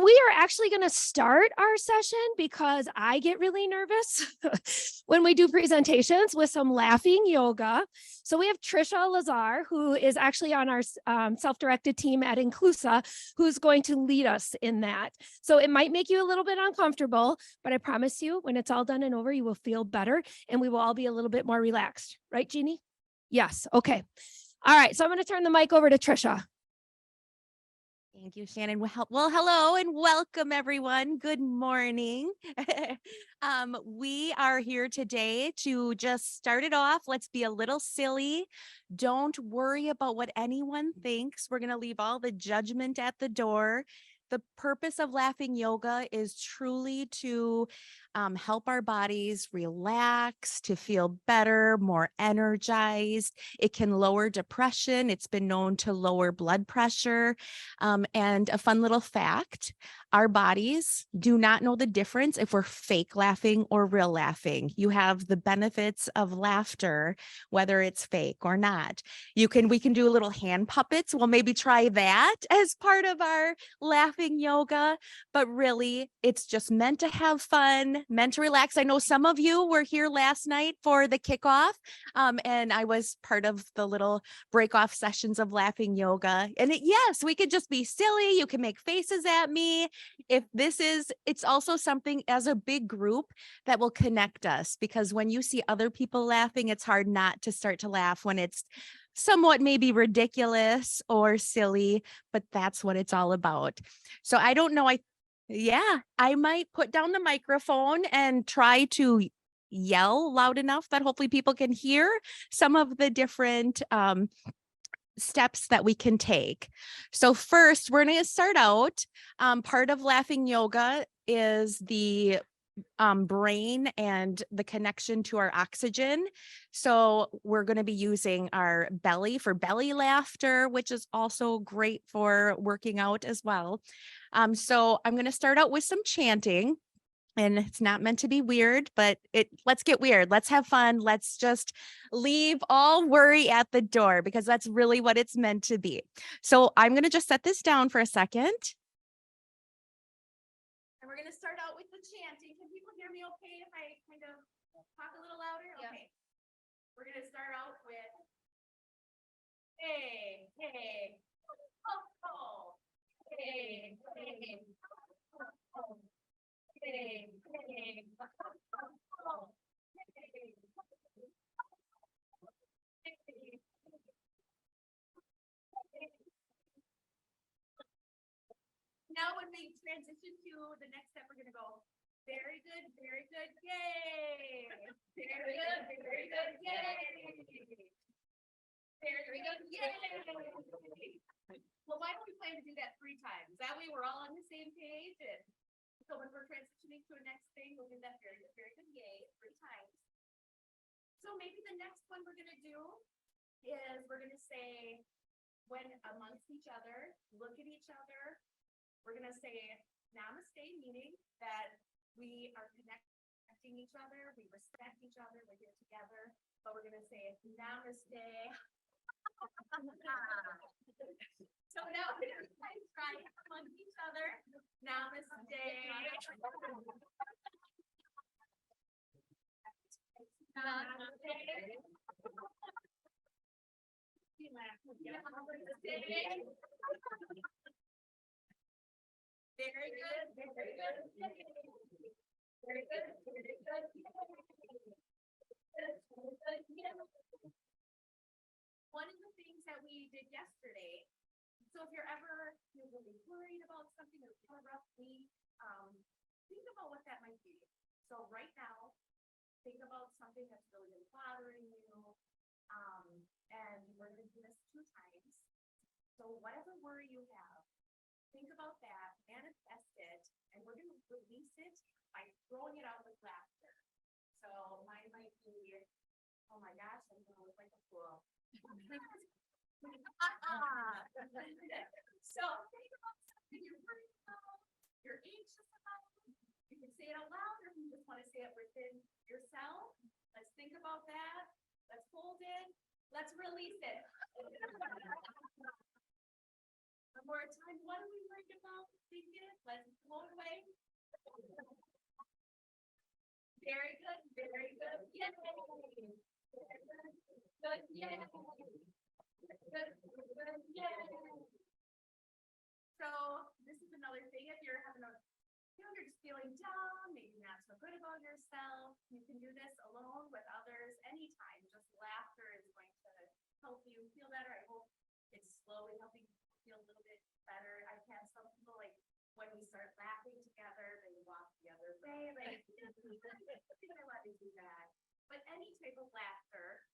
we are actually going to start our session because I get really nervous when we do presentations with some laughing yoga. So we have Trisha Lazar, who is actually on our self-directed team at Inclusa, who's going to lead us in that. So it might make you a little bit uncomfortable, but I promise you, when it's all done and over, you will feel better and we will all be a little bit more relaxed. Right, Jeannie? Yes. Okay. All right. So I'm going to turn the mic over to Trisha. Thank you, Shannon. Well, hello and welcome, everyone. Good morning. We are here today to just start it off. Let's be a little silly. Don't worry about what anyone thinks. We're going to leave all the judgment at the door. The purpose of laughing yoga is truly to help our bodies relax, to feel better, more energized. It can lower depression. It's been known to lower blood pressure. And a fun little fact, our bodies do not know the difference if we're fake laughing or real laughing. You have the benefits of laughter, whether it's fake or not. We can do little hand puppets. We'll maybe try that as part of our laughing yoga, but really it's just meant to have fun, meant to relax. I know some of you were here last night for the kickoff, and I was part of the little break-off sessions of laughing yoga. And yes, we could just be silly. You can make faces at me. It's also something as a big group that will connect us, because when you see other people laughing, it's hard not to start to laugh when it's somewhat maybe ridiculous or silly, but that's what it's all about. So I don't know. I might put down the microphone and try to yell loud enough that hopefully people can hear some of the different steps that we can take. So first, we're going to start out. Part of laughing yoga is the brain and the connection to our oxygen. So we're going to be using our belly for belly laughter, which is also great for working out as well. So I'm going to start out with some chanting. And it's not meant to be weird, but let's get weird. Let's have fun. Let's just leave all worry at the door, because that's really what it's meant to be. So I'm going to just set this down for a second. And we're going to start out with the chanting. Can people hear me okay if I kind of talk a little louder? Yep. Okay. We're going to start out with, hey, hey, oh, oh, hey, hey, oh, oh. Hey, hey, oh, hey. Now when we transition to the next step, we're going to go very good, yay! Very good, yay! Very good, yay! Well, why don't we plan to do that 3 times? That way we're all on the same page. And so when we're transitioning to a next thing, we'll do that very good, yay, 3 times. So maybe the next one we're going to do is we're going to say, when amongst each other, look at each other. We're going to say namaste, meaning that we are connecting each other, we respect each other, we're here together, but we're going to say namaste. So now we're going to try amongst each other. Namaste. Very good, very good. Very good, very good. One of the things that we did yesterday, so if you're ever really worried about something or kind of rough week, think about what that might be. So right now, think about something that's really been bothering you, and we're going to do this 2 times. So whatever worry you have, think about that, manifest it, and we're going to release it by throwing it out with laughter. So mine might be, oh my gosh, I'm going to look like a fool. So think about something you're worried about, you're anxious about. You can say it out loud, or if you just want to say it within yourself. Let's think about that. Let's hold it. Let's release it. more time. What do we learn about thinking? Let's blow it away. Very good, very good. Yay. Good, yay. Good, good, yay. So this is another thing. If you're having you're just feeling down, maybe not so good about yourself, you can do this alone with others anytime. Just laughter is going to help you feel better. I hope it's slowly helping you feel a little bit better. I've had some people like when we start laughing together, they walk the other way. Like, I want to do that. But any type of laughter,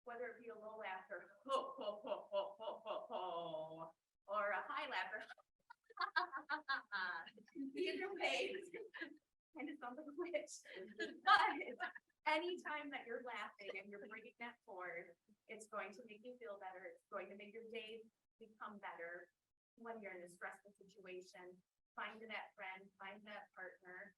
whether it be a low laughter, ho, ho, ho, ho, ho, ho, ho, or a high laughter, either way, kind of sounds like a witch. But anytime that you're laughing and you're bringing that forward, it's going to make you feel better. It's going to make your day become better. When you're in a stressful situation, find that friend, find that partner.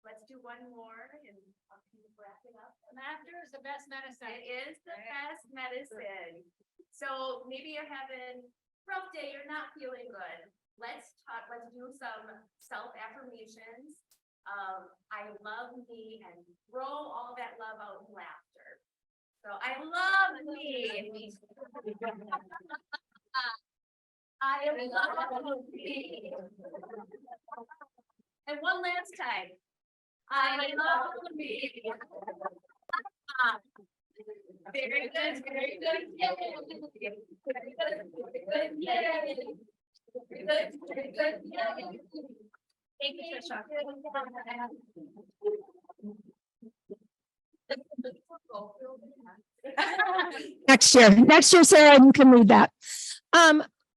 Let's do one more and I'll keep wrapping up. Laughter is the best medicine. It is the best medicine. So maybe you're having a rough day, you're not feeling good. Let's do some self-affirmations. I love me and throw all that love out in laughter. So I love me. I love me. And one last time. I love me. Very good, very good. Yay. Very good, very good. Yay. Very good, very good. Yay. Thank you, Trisha. Next year, Sarah, you can read that.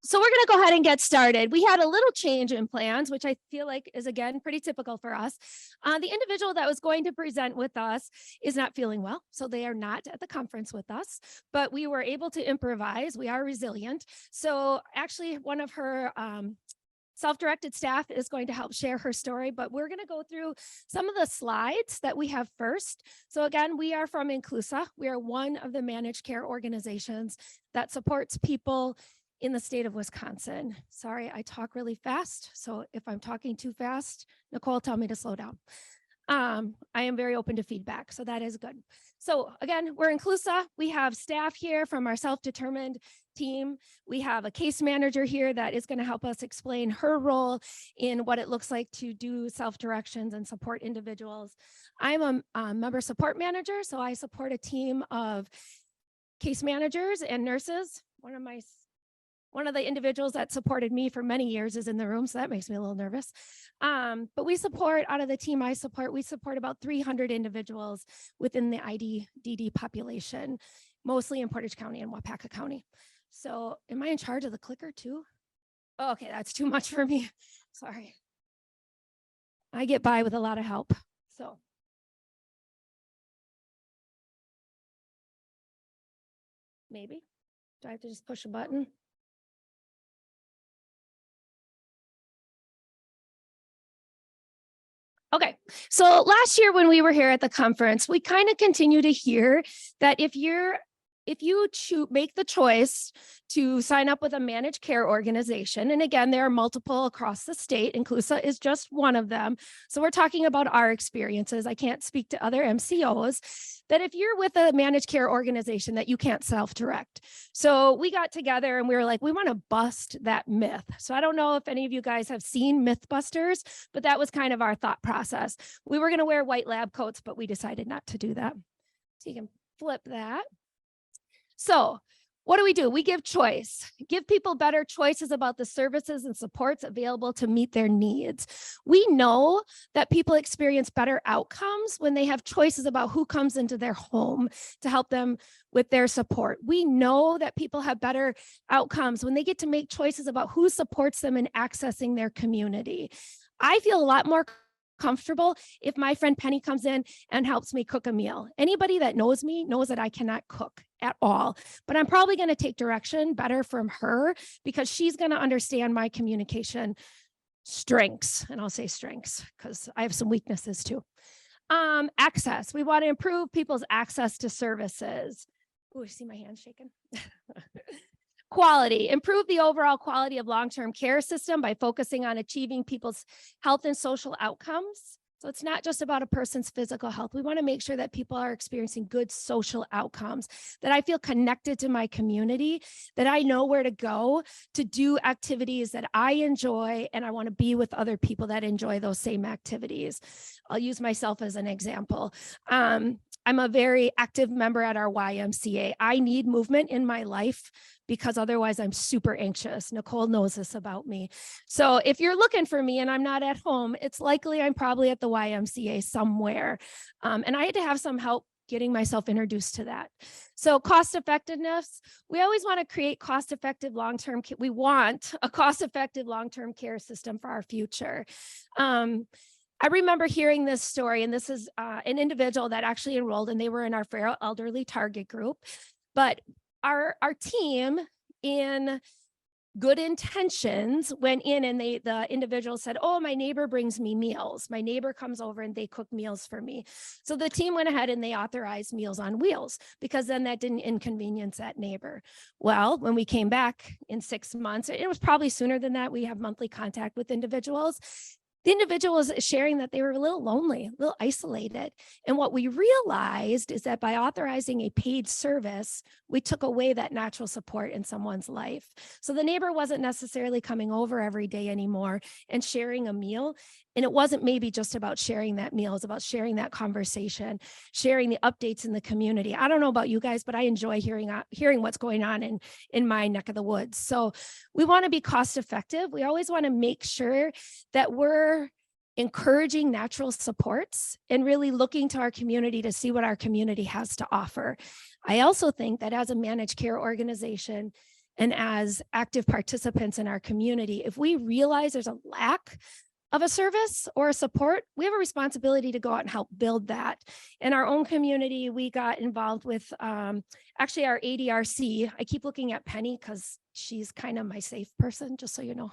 So we're going to go ahead and get started. We had a little change in plans, which I feel like is, again, pretty typical for us. The individual that was going to present with us is not feeling well, so they are not at the conference with us, but we were able to improvise. We are resilient. So actually, one of her self-directed staff is going to help share her story, but we're going to go through some of the slides that we have first. So again, we are from Inclusa. We are one of the managed care organizations that supports people in the state of Wisconsin. Sorry, I talk really fast. So if I'm talking too fast, Nicole, tell me to slow down. I am very open to feedback, so that is good. So again, we're Inclusa. We have staff here from our self-determined team. We have a case manager here that is going to help us explain her role in what it looks like to do self-directions and support individuals. I'm a member support manager, so I support a team of case managers and nurses. One of the individuals that supported me for many years is in the room, so that makes me a little nervous. But we support, out of the team I support, we support about 300 individuals within the IDDD population, mostly in Portage County and Wapaka County. So am I in charge of the clicker too? Oh, okay, that's too much for me. Sorry. I get by with a lot of help, so. Maybe. Do I have to just push a button? Okay, so last year when we were here at the conference, we kind of continue to hear that if you make the choice to sign up with a managed care organization, and again, there are multiple across the state, Inclusa is just one of them. So we're talking about our experiences. I can't speak to other MCOs, that if you're with a managed care organization that you can't self-direct. So we got together and we were like, we want to bust that myth. So I don't know if any of you guys have seen Mythbusters, but that was kind of our thought process. We were going to wear white lab coats, but we decided not to do that. So you can flip that. So what do? We give choice, give people better choices about the services and supports available to meet their needs. We know that people experience better outcomes when they have choices about who comes into their home to help them with their support. We know that people have better outcomes when they get to make choices about who supports them in accessing their community. I feel a lot more comfortable if my friend Penny comes in and helps me cook a meal. Anybody that knows me knows that I cannot cook at all, but I'm probably going to take direction better from her because she's going to understand my communication strengths. And I'll say strengths because I have some weaknesses too. Access. We want to improve people's access to services. Oh, you see my hand shaking? Quality, improve the overall quality of long-term care system by focusing on achieving people's health and social outcomes. So it's not just about a person's physical health. We want to make sure that people are experiencing good social outcomes, that I feel connected to my community, that I know where to go to do activities that I enjoy, and I want to be with other people that enjoy those same activities. I'll use myself as an example. I'm a very active member at our YMCA. I need movement in my life because otherwise I'm super anxious. Nicole knows this about me. So if you're looking for me and I'm not at home, it's likely I'm probably at the YMCA somewhere. And I had to have some help getting myself introduced to that. So cost effectiveness, we always want to create cost-effective long-term, we want a cost-effective long-term care system for our future. I remember hearing this story, and this is an individual that actually enrolled, and they were in our frail elderly target group. But our team, in good intentions, went in and the individual said, oh, my neighbor brings me meals. My neighbor comes over and they cook meals for me. So the team went ahead and they authorized Meals on Wheels, because then that didn't inconvenience that neighbor. Well, when we came back in 6 months, it was probably sooner than that, we have monthly contact with individuals. The individual was sharing that they were a little lonely, a little isolated. And what we realized is that by authorizing a paid service, we took away that natural support in someone's life. So the neighbor wasn't necessarily coming over every day anymore and sharing a meal. And it wasn't maybe just about sharing that meal, it's about sharing that conversation, sharing the updates in the community. I don't know about you guys, but I enjoy hearing what's going on in my neck of the woods. So we want to be cost effective. We always want to make sure that we're encouraging natural supports and really looking to our community to see what our community has to offer. I also think that as a managed care organization and as active participants in our community, if we realize there's a lack of a service or a support, we have a responsibility to go out and help build that. In our own community, we got involved with actually our ADRC. I keep looking at Penny because she's kind of my safe person, just so you know.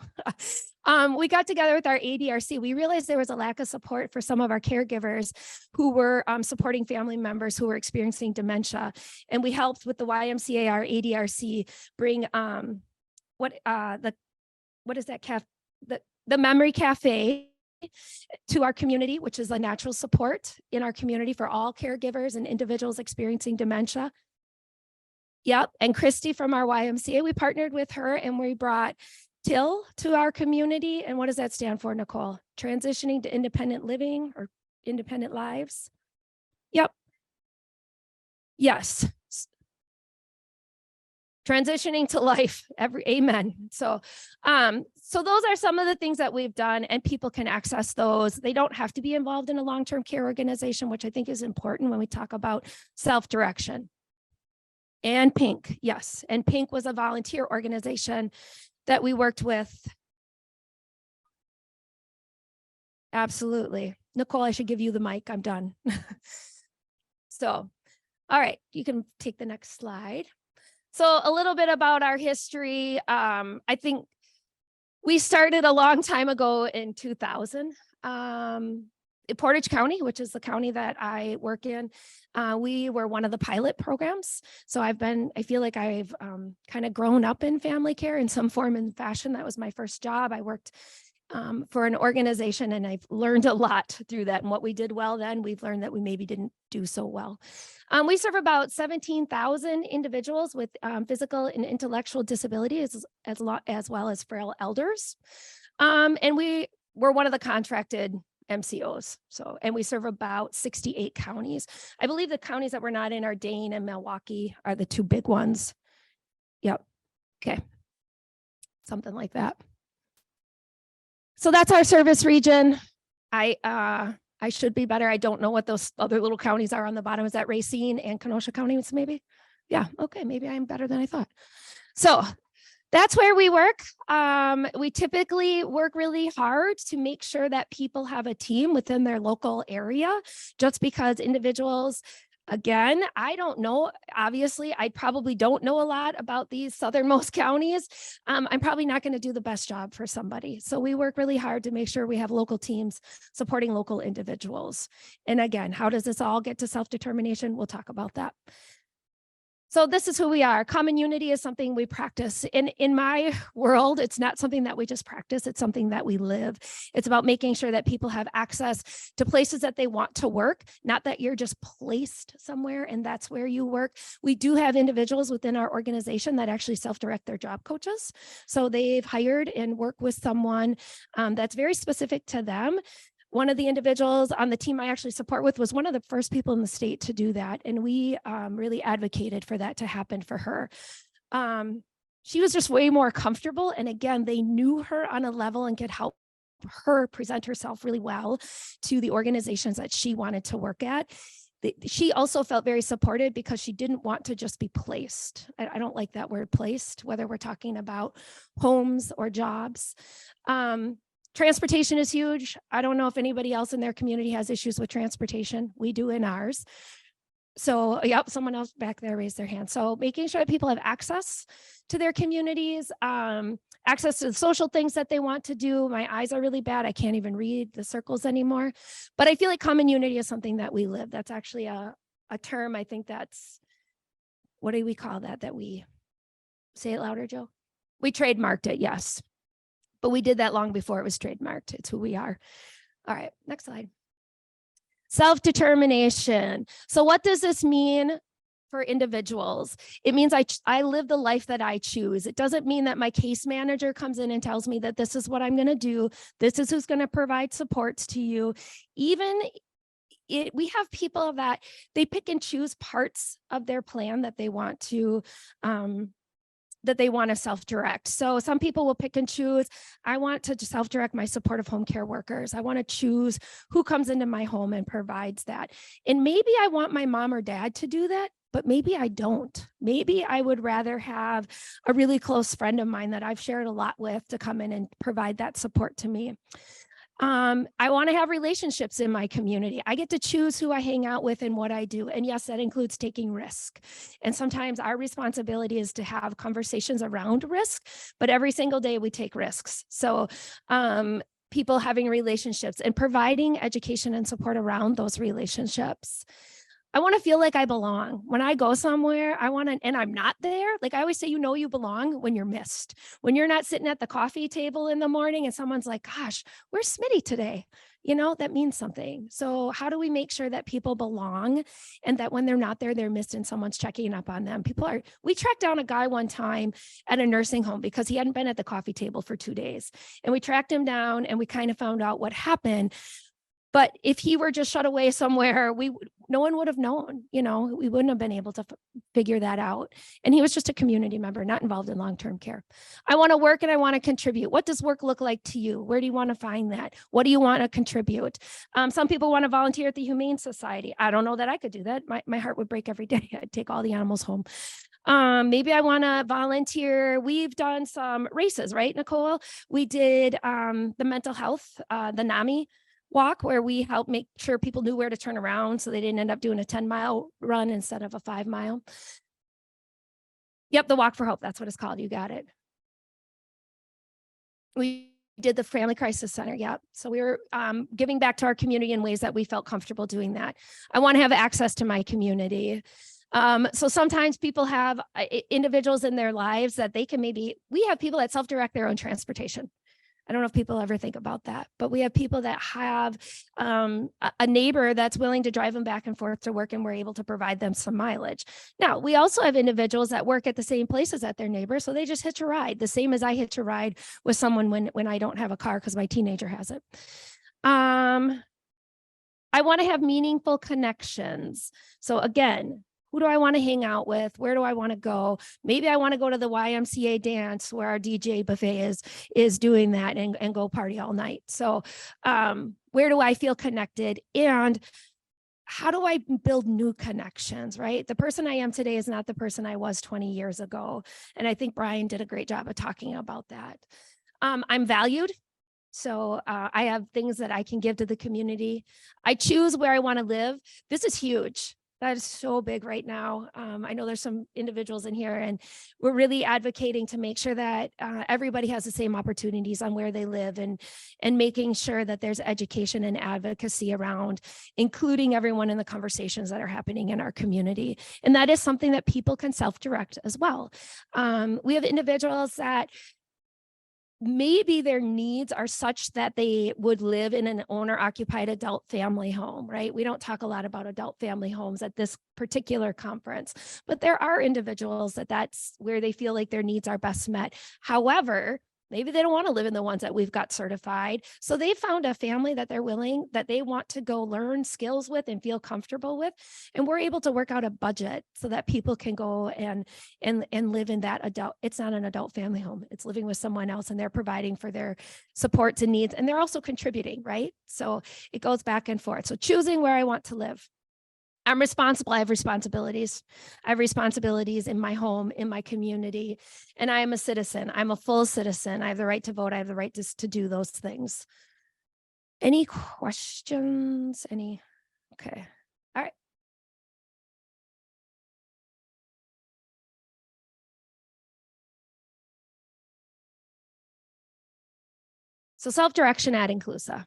We got together with our ADRC. We realized there was a lack of support for some of our caregivers who were supporting family members who were experiencing dementia. And we helped with the YMCA, our ADRC, bring what is that the Memory Cafe to our community, which is a natural support in our community for all caregivers and individuals experiencing dementia. Yep, and Christy from our YMCA, we partnered with her and we brought TIL to our community. And what does that stand for, Nicole? Transitioning to Independent Living or Independent Lives? Yep. Yes. Transitioning to life, amen. So those are some of the things that we've done, and people can access those. They don't have to be involved in a long-term care organization, which I think is important when we talk about self-direction. And Pink, yes. And Pink was a volunteer organization that we worked with. Absolutely. Nicole, I should give you the mic. I'm done. So, all right, you can take the next slide. So a little bit about our history. I think we started a long time ago in 2000. In Portage County, which is the county that I work in, we were one of the pilot programs. So I feel like I've kind of grown up in family care in some form and fashion. That was my first job. I worked for an organization, and I've learned a lot through that. And what we did well then, we've learned that we maybe didn't do so well. We serve about 17,000 individuals with physical and intellectual disabilities, as well as frail elders. And we're one of the contracted MCOs. And we serve about 68 counties. I believe the counties that we're not in are Dane and Milwaukee are the two big ones. Yep. Okay. Something like that. So that's our service region. I should be better. I don't know what those other little counties are on the bottom. Is that Racine and Kenosha counties maybe? Yeah, okay, maybe I'm better than I thought. So that's where we work. We typically work really hard to make sure that people have a team within their local area, just because individuals, again, I don't know, obviously, I probably don't know a lot about these southernmost counties. I'm probably not going to do the best job for somebody. So we work really hard to make sure we have local teams supporting local individuals. And again, how does this all get to self-determination? We'll talk about that. So this is who we are. Common unity is something we practice. In my world, it's not something that we just practice. It's something that we live. It's about making sure that people have access to places that they want to work, not that you're just placed somewhere and that's where you work. We do have individuals within our organization that actually self-direct their job coaches. So they've hired and work with someone that's very specific to them. One of the individuals on the team I actually support with was one of the first people in the state to do that. And we really advocated for that to happen for her. She was just way more comfortable. And again, they knew her on a level and could help her present herself really well to the organizations that she wanted to work at. She also felt very supported because she didn't want to just be placed. I don't like that word placed, whether we're talking about homes or jobs. Transportation is huge. I don't know if anybody else in their community has issues with transportation. We do in ours. So, yep, someone else back there raised their hand. So making sure that people have access to their communities, access to the social things that they want to do. My eyes are really bad. I can't even read the circles anymore. But I feel like common unity is something that we live. That's actually a term. I think that's, what do we call that? That we, say it louder, Joe? We trademarked it, yes. But we did that long before it was trademarked. It's who we are. All right, next slide. Self-determination. So what does this mean for individuals? It means I live the life that I choose. It doesn't mean that my case manager comes in and tells me that this is what I'm going to do. This is who's going to provide supports to you. We have people that they pick and choose parts of their plan that they want to self-direct. So some people will pick and choose. I want to self-direct my supportive home care workers. I want to choose who comes into my home and provides that. And maybe I want my mom or dad to do that, but maybe I don't. Maybe I would rather have a really close friend of mine that I've shared a lot with to come in and provide that support to me. I want to have relationships in my community. I get to choose who I hang out with and what I do. And yes, that includes taking risk. And sometimes our responsibility is to have conversations around risk, but every single day we take risks. So people having relationships and providing education and support around those relationships. I want to feel like I belong. When I go somewhere, I want to, and I'm not there. Like I always say, you belong when you're missed. When you're not sitting at the coffee table in the morning and someone's like, gosh, where's Smitty today? That means something. So how do we make sure that people belong and that when they're not there, they're missed and someone's checking up on them? We tracked down a guy one time at a nursing home because he hadn't been at the coffee table for 2 days. And we tracked him down and we kind of found out what happened. But if he were just shut away somewhere, no one would have known, we wouldn't have been able to figure that out. And he was just a community member, not involved in long-term care. I want to work and I want to contribute. What does work look like to you? Where do you want to find that? What do you want to contribute? Some people want to volunteer at the Humane Society. I don't know that I could do that. My heart would break every day. I'd take all the animals home. Maybe I want to volunteer. We've done some races, right, Nicole? We did the mental health, the NAMI walk, where we help make sure people knew where to turn around so they didn't end up doing a 10-mile run instead of a 5-mile. Yep, the Walk for Hope, that's what it's called. You got it. We did the Family Crisis Center. Yep. So we were giving back to our community in ways that we felt comfortable doing that. I want to have access to my community. So sometimes people have individuals in their lives that we have people that self-direct their own transportation. I don't know if people ever think about that, but we have people that have a neighbor that's willing to drive them back and forth to work, and we're able to provide them some mileage. Now, we also have individuals that work at the same places as their neighbor, so they just hitch a ride, the same as I hitch a ride with someone when I don't have a car because my teenager has it. I want to have meaningful connections. So again, who do I want to hang out with? Where do I want to go? Maybe I want to go to the YMCA dance where our DJ buffet is doing that and go party all night. So where do I feel connected? And how do I build new connections, right? The person I am today is not the person I was 20 years ago. And I think Brian did a great job of talking about that. I'm valued. So I have things that I can give to the community. I choose where I want to live. This is huge. That is so big right now. I know there's some individuals in here, and we're really advocating to make sure that everybody has the same opportunities on where they live, and making sure that there's education and advocacy around including everyone in the conversations that are happening in our community. And that is something that people can self-direct as well. We have individuals that maybe their needs are such that they would live in an owner-occupied adult family home, right? We don't talk a lot about adult family homes at this particular conference, but there are individuals that's where they feel like their needs are best met. However, maybe they don't want to live in the ones that we've got certified. So they found a family that they want to go learn skills with and feel comfortable with. And we're able to work out a budget so that people can go and live in that adult. It's not an adult family home. It's living with someone else, and they're providing for their supports and needs. And they're also contributing, right? So it goes back and forth. So choosing where I want to live. I'm responsible. I have responsibilities. I have responsibilities in my home, in my community, and I am a citizen. I'm a full citizen. I have the right to vote. I have the right to do those things. Any questions? Okay. All right. So self-direction at Inclusa.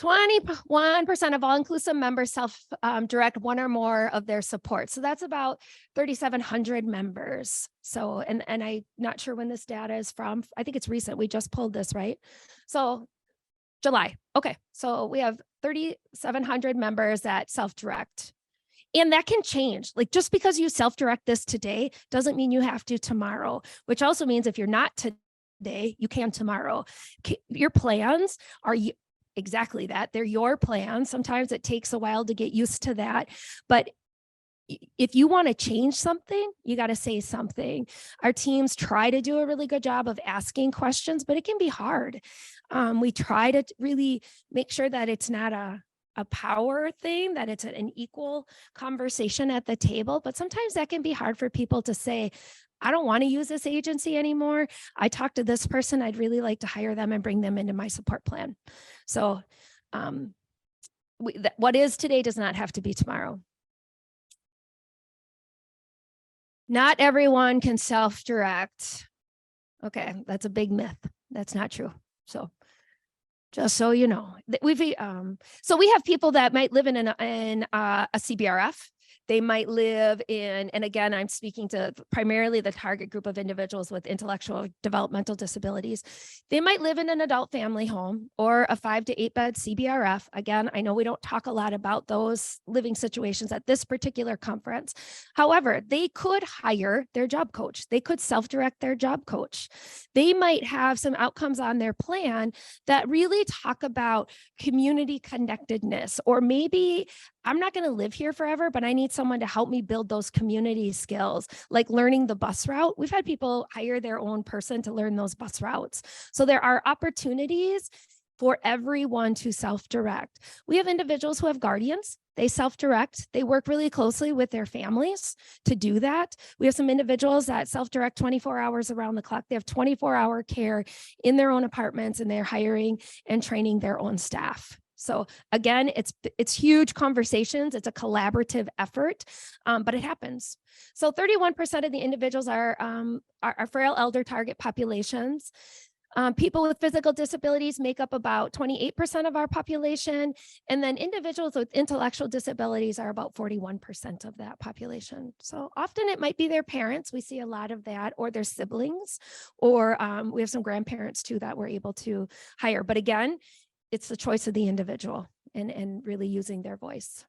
21% of all Inclusive members self-direct one or more of their support. So that's about 3,700 members. So, and I'm not sure when this data is from. I think it's recent. We just pulled this, right? So July. Okay. So we have 3,700 members that self-direct. And that can change. Like, just because you self-direct this today doesn't mean you have to tomorrow, which also means if you're not today, you can tomorrow. Your plans are exactly that. They're your plans. Sometimes it takes a while to get used to that. But if you want to change something, you got to say something. Our teams try to do a really good job of asking questions, but it can be hard. We try to really make sure that it's not a power thing, that it's an equal conversation at the table. But sometimes that can be hard for people to say, I don't want to use this agency anymore. I talked to this person. I'd really like to hire them and bring them into my support plan. So what is today does not have to be tomorrow. Not everyone can self-direct. Okay, that's a big myth. That's not true. So just so you know, so we have people that might live in a CBRF. They might live in, and again, I'm speaking to primarily the target group of individuals with intellectual developmental disabilities. They might live in an adult family home or a 5 to 8 bed CBRF. Again, I know we don't talk a lot about those living situations at this particular conference. However, they could hire their job coach. They could self-direct their job coach. They might have some outcomes on their plan that really talk about community connectedness, or maybe I'm not going to live here forever, but I need someone to help me build those community skills, like learning the bus route. We've had people hire their own person to learn those bus routes. So there are opportunities for everyone to self-direct. We have individuals who have guardians. They self-direct. They work really closely with their families to do that. We have some individuals that self-direct 24 hours around the clock. They have 24-hour care in their own apartments, and they're hiring and training their own staff. So again, it's huge conversations. It's a collaborative effort, but it happens. So 31% of the individuals are frail elder target populations. People with physical disabilities make up about 28% of our population. And then individuals with intellectual disabilities are about 41% of that population. So often it might be their parents. We see a lot of that, or their siblings, or we have some grandparents too that we're able to hire. But again, it's the choice of the individual and really using their voice.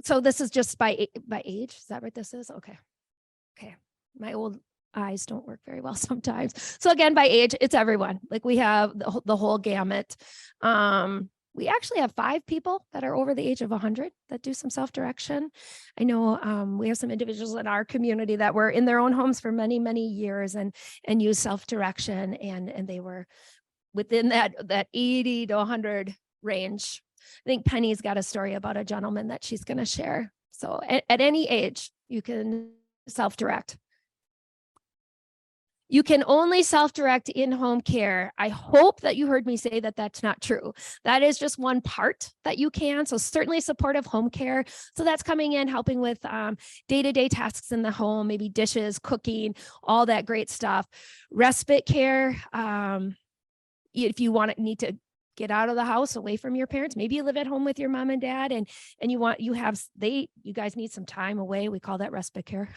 So this is just by age. Is that what this is? Okay. Okay. My old eyes don't work very well sometimes. So again, by age, it's everyone. Like, we have the whole gamut. We actually have 5 people that are over the age of 100 that do some self-direction. I know we have some individuals in our community that were in their own homes for many, many years and use self-direction, and they were within that 80 to 100 range. I think Penny's got a story about a gentleman that she's going to share. So at any age, you can self-direct. You can only self-direct in-home care. I hope that you heard me say that that's not true. That is just one part that you can. So certainly supportive home care. So that's coming in, helping with day-to-day tasks in the home, maybe dishes, cooking, all that great stuff. Respite care. If you need to get out of the house away from your parents, maybe you live at home with your mom and dad and you guys need some time away. We call that respite care.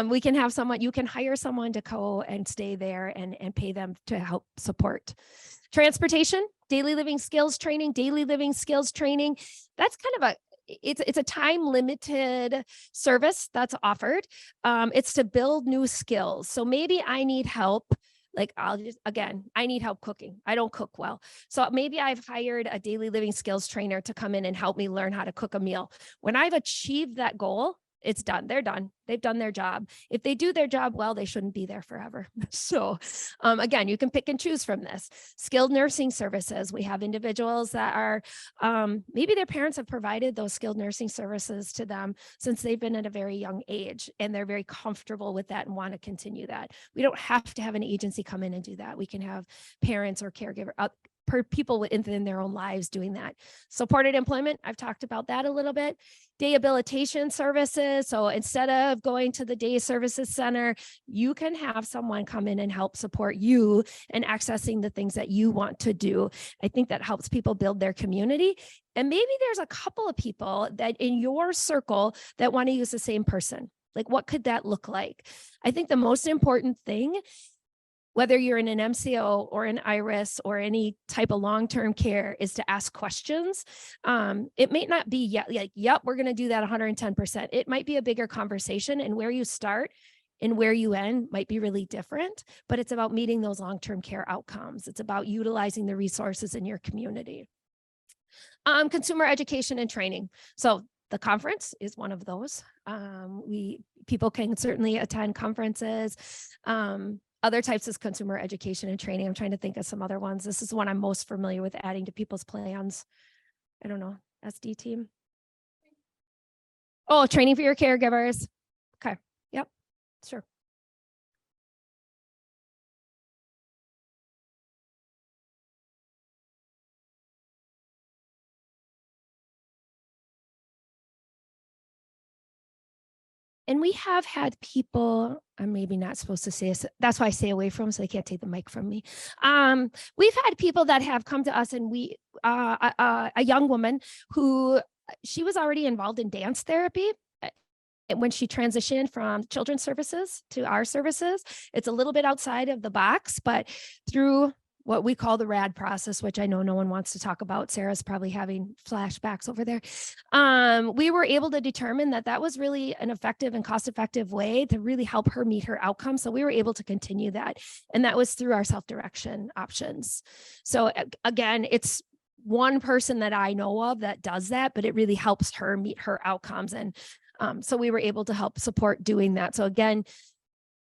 We can have someone, you can hire someone to go and stay there and pay them to help support. Transportation, daily living skills training. That's kind of it's a time limited service that's offered. It's to build new skills. So maybe I need help. Like I need help cooking. I don't cook well. So maybe I've hired a daily living skills trainer to come in and help me learn how to cook a meal. When I've achieved that goal, it's done. They're done. They've done their job. If they do their job well, they shouldn't be there forever. So again, you can pick and choose from this. Skilled nursing services. We have individuals that are, maybe their parents have provided those skilled nursing services to them since they've been at a very young age, and they're very comfortable with that and want to continue that. We don't have to have an agency come in and do that. We can have parents or caregiver, people within their own lives doing that. Supported employment, I've talked about that a little bit. Rehabilitation services. So instead of going to the day services center, you can have someone come in and help support you and accessing the things that you want to do. I think that helps people build their community. And maybe there's a couple of people that in your circle that want to use the same person. Like, what could that look like? I think the most important thing, whether you're in an MCO or an IRIS or any type of long-term care, is to ask questions. It may not be yep, we're going to do that 110%. It might be a bigger conversation, and where you start and where you end might be really different, but it's about meeting those long-term care outcomes. It's about utilizing the resources in your community. Consumer education and training. So the conference is one of those. People can certainly attend conferences. Other types of consumer education and training. I'm trying to think of some other ones. This is the one I'm most familiar with adding to people's plans. I don't know, SD team. Oh, training for your caregivers. Okay, yep, sure. And we have had people, I'm maybe not supposed to say this, that's why I stay away from, so they can't take the mic from me. We've had people that have come to us, and a young woman who, she was already involved in dance therapy when she transitioned from children's services to our services. It's a little bit outside of the box, but through what we call the RAD process, which I know no one wants to talk about. Sarah's probably having flashbacks over there. We were able to determine that that was really an effective and cost-effective way to really help her meet her outcomes. So we were able to continue that. And that was through our self-direction options. So again, it's one person that I know of that does that, but it really helps her meet her outcomes. And so we were able to help support doing that. So again,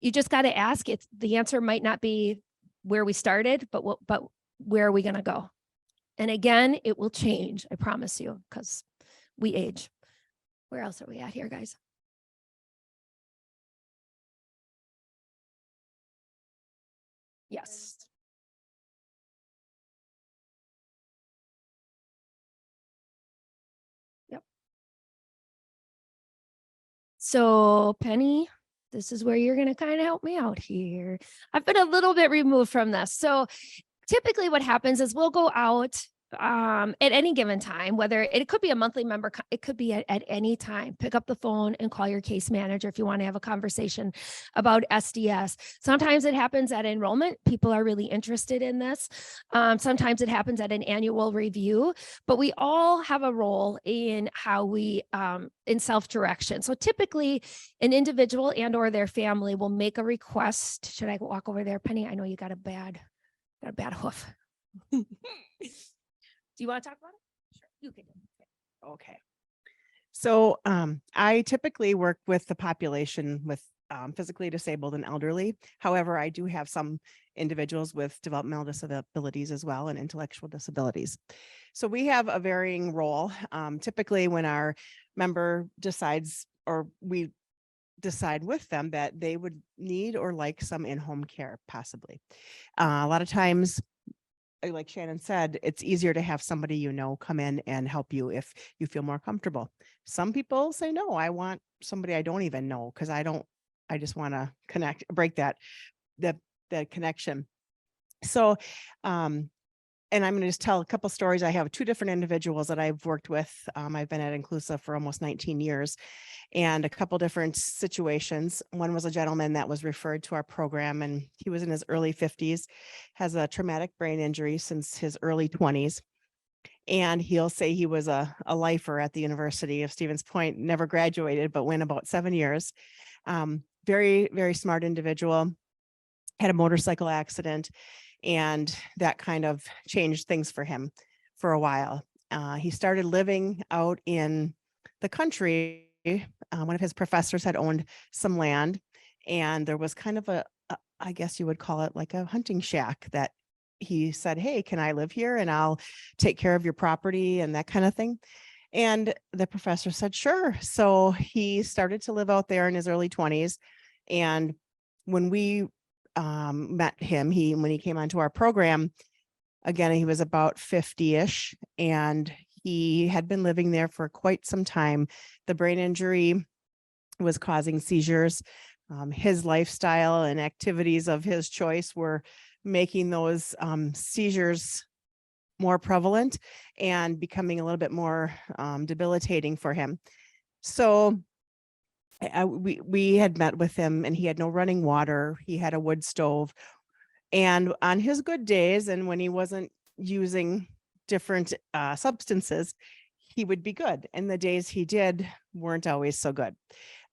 you just got to ask. The answer might not be where we started, but where are we going to go? And again, it will change, I promise you, because we age. Where else are we at here, guys? Yes. Yep. So Penny, this is where you're going to kind of help me out here. I've been a little bit removed from this. So typically what happens is we'll go out at any given time, whether it could be a monthly member, it could be at any time. Pick up the phone and call your case manager if you want to have a conversation about SDS. Sometimes it happens at enrollment. People are really interested in this. Sometimes it happens at an annual review, but we all have a role in how we in self-direction. So typically an individual and or their family will make a request. Should I walk over there, Penny? I know you got a bad hoof. Do you want to talk about it? Sure, you can. Okay. So I typically work with the population with physically disabled and elderly. However, I do have some individuals with developmental disabilities as well and intellectual disabilities. So we have a varying role. Typically when our member decides, or we decide with them that they would need or like some in-home care, possibly. A lot of times, like Shannon said, it's easier to have somebody come in and help you if you feel more comfortable. Some people say, no, I want somebody I don't even know, because I just want to break that connection. So, and I'm going to just tell a couple stories. I have two different individuals that I've worked with. I've been at Inclusive for almost 19 years, and a couple different situations. One was a gentleman that was referred to our program, and he was in his early 50s, has a traumatic brain injury since his early 20s. And he'll say he was a lifer at the University of Stevens Point, never graduated, but went about 7 years. Very, very smart individual, had a motorcycle accident, and that kind of changed things for him for a while. He started living out in the country. One of his professors had owned some land, and there was kind of I guess you would call it like a hunting shack that he said, hey, can I live here and I'll take care of your property and that kind of thing. And the professor said, sure. So he started to live out there in his early 20s. And when we met him, when he came onto our program, again, he was about 50-ish, and he had been living there for quite some time. The brain injury was causing seizures. His lifestyle and activities of his choice were making those seizures more prevalent and becoming a little bit more debilitating for him. So we had met with him, and he had no running water. He had a wood stove, and on his good days, and when he wasn't using different substances, he would be good. And the days he did weren't always so good.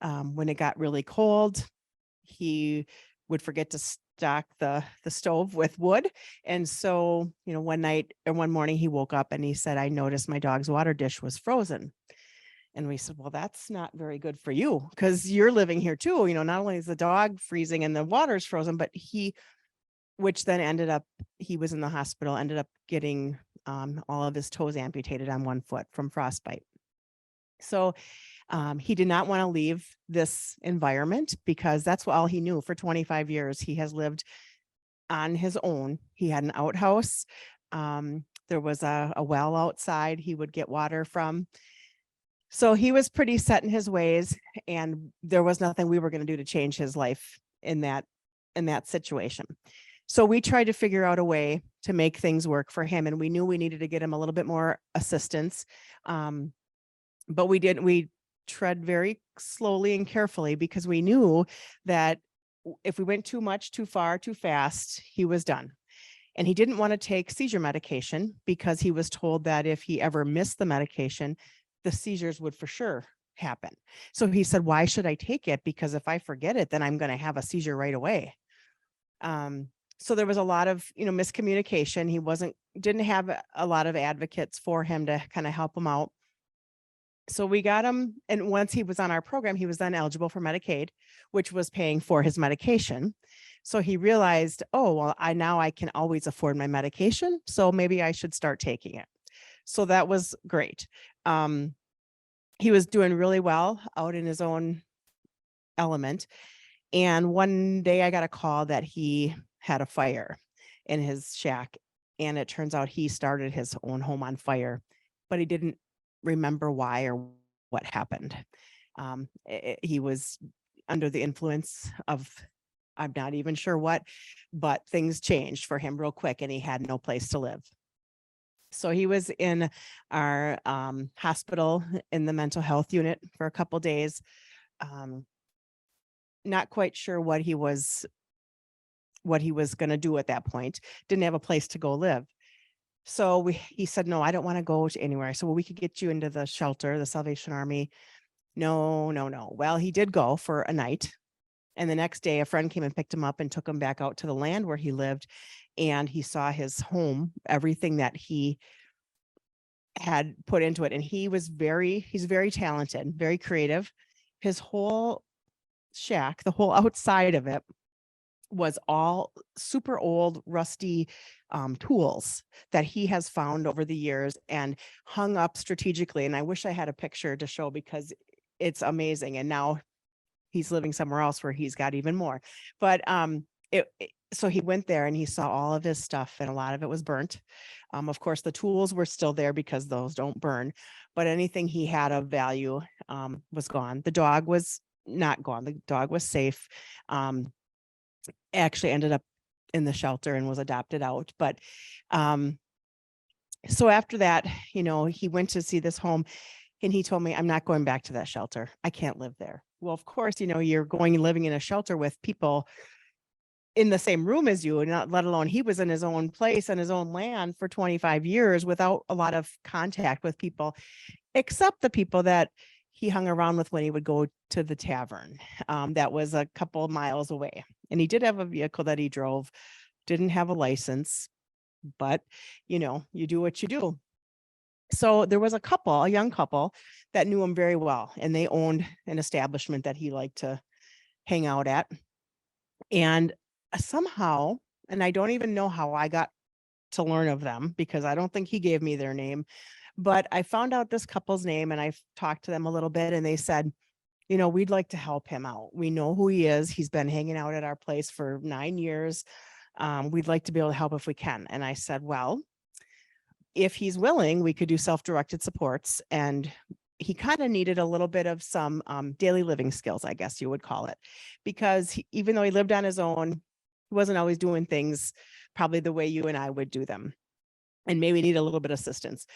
When it got really cold, he would forget to stock the stove with wood. And so, one night or one morning he woke up and he said, I noticed my dog's water dish was frozen. And we said, well, that's not very good for you, because you're living here too. Not only is the dog freezing and the water's frozen, but which then ended up, he was in the hospital, ended up getting all of his toes amputated on one foot from frostbite. So he did not want to leave this environment, because that's all he knew. For 25 years, he has lived on his own. He had an outhouse. There was a well outside he would get water from. So he was pretty set in his ways, and there was nothing we were going to do to change his life in that situation. So we tried to figure out a way to make things work for him, and we knew we needed to get him a little bit more assistance. But we tread very slowly and carefully, because we knew that if we went too much, too far, too fast, he was done. And he didn't want to take seizure medication, because he was told that if he ever missed the medication, the seizures would for sure happen. So he said, why should I take it? Because if I forget it, then I'm going to have a seizure right away. So there was a lot of, miscommunication. He didn't have a lot of advocates for him to kind of help him out. So we got him. And once he was on our program, he was then eligible for Medicaid, which was paying for his medication. So he realized, oh, well, now I can always afford my medication, so maybe I should start taking it. So that was great. He was doing really well out in his own element. And one day I got a call that he had a fire in his shack. And it turns out he started his own home on fire, but he didn't remember why or what happened. He was under the influence of, I'm not even sure what, but things changed for him real quick, and he had no place to live. So he was in our hospital in the mental health unit for a couple days. Not quite sure what he was going to do at that point. Didn't have a place to go live. So he said, no, I don't want to go to anywhere. So, well, we could get you into the shelter, the Salvation Army. No. Well, he did go for a night. And the next day, a friend came and picked him up and took him back out to the land where he lived. And he saw his home, everything that he had put into it. And he's very talented, very creative. His whole shack, the whole outside of it, was all super old, rusty tools that he has found over the years and hung up strategically. And I wish I had a picture to show, because it's amazing. And now he's living somewhere else where he's got even more. But so he went there and he saw all of his stuff, and a lot of it was burnt. Of course, the tools were still there because those don't burn, but anything he had of value was gone. The dog was not gone. The dog was safe. Actually ended up in the shelter and was adopted out. But so after that, he went to see this home and he told me, I'm not going back to that shelter. I can't live there. Well, of course, you're going and living in a shelter with people in the same room as you, and not let alone he was in his own place and his own land for 25 years without a lot of contact with people, except the people that he hung around with when he would go to the tavern. That was a couple of miles away. And he did have a vehicle that he drove, didn't have a license, but you do what you do. So there was a young couple that knew him very well, and they owned an establishment that he liked to hang out at. And somehow, and I don't even know how I got to learn of them because I don't think he gave me their name, but I found out this couple's name and I talked to them a little bit, and they said, we'd like to help him out. We know who he is. He's been hanging out at our place for 9 years. We'd like to be able to help if we can. And I said, well, if he's willing, we could do self-directed supports. And he kind of needed a little bit of some daily living skills, I guess you would call it, because even though he lived on his own, he wasn't always doing things probably the way you and I would do them, and maybe need a little bit of assistance.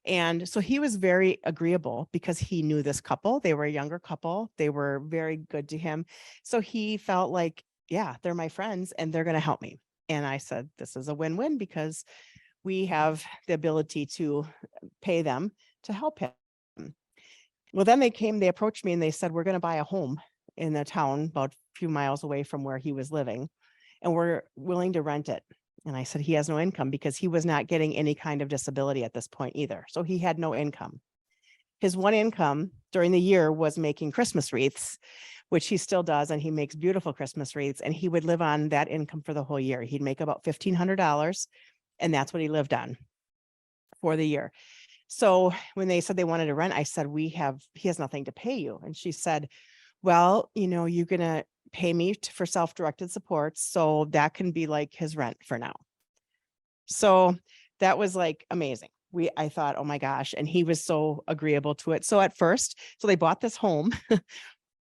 And so he was very agreeable because he knew this couple. They were a younger couple. They were very good to him. So he felt like, yeah, they're my friends and they're going to help me. And I said, this is a win-win because we have the ability to pay them to help him. Well, then they approached me and they said, we're going to buy a home in the town about a few miles away from where he was living, and we're willing to rent it. And I said, he has no income because he was not getting any kind of disability at this point either. So he had no income. His one income during the year was making Christmas wreaths, which he still does. And he makes beautiful Christmas wreaths, and he would live on that income for the whole year. He'd make about $1,500, and that's what he lived on for the year. So when they said they wanted to rent, I said, he has nothing to pay you. And she said, well, you're going to pay me for self-directed supports. So that can be like his rent for now. So that was like amazing. I thought, oh my gosh. And he was so agreeable to it. So at first, they bought this home.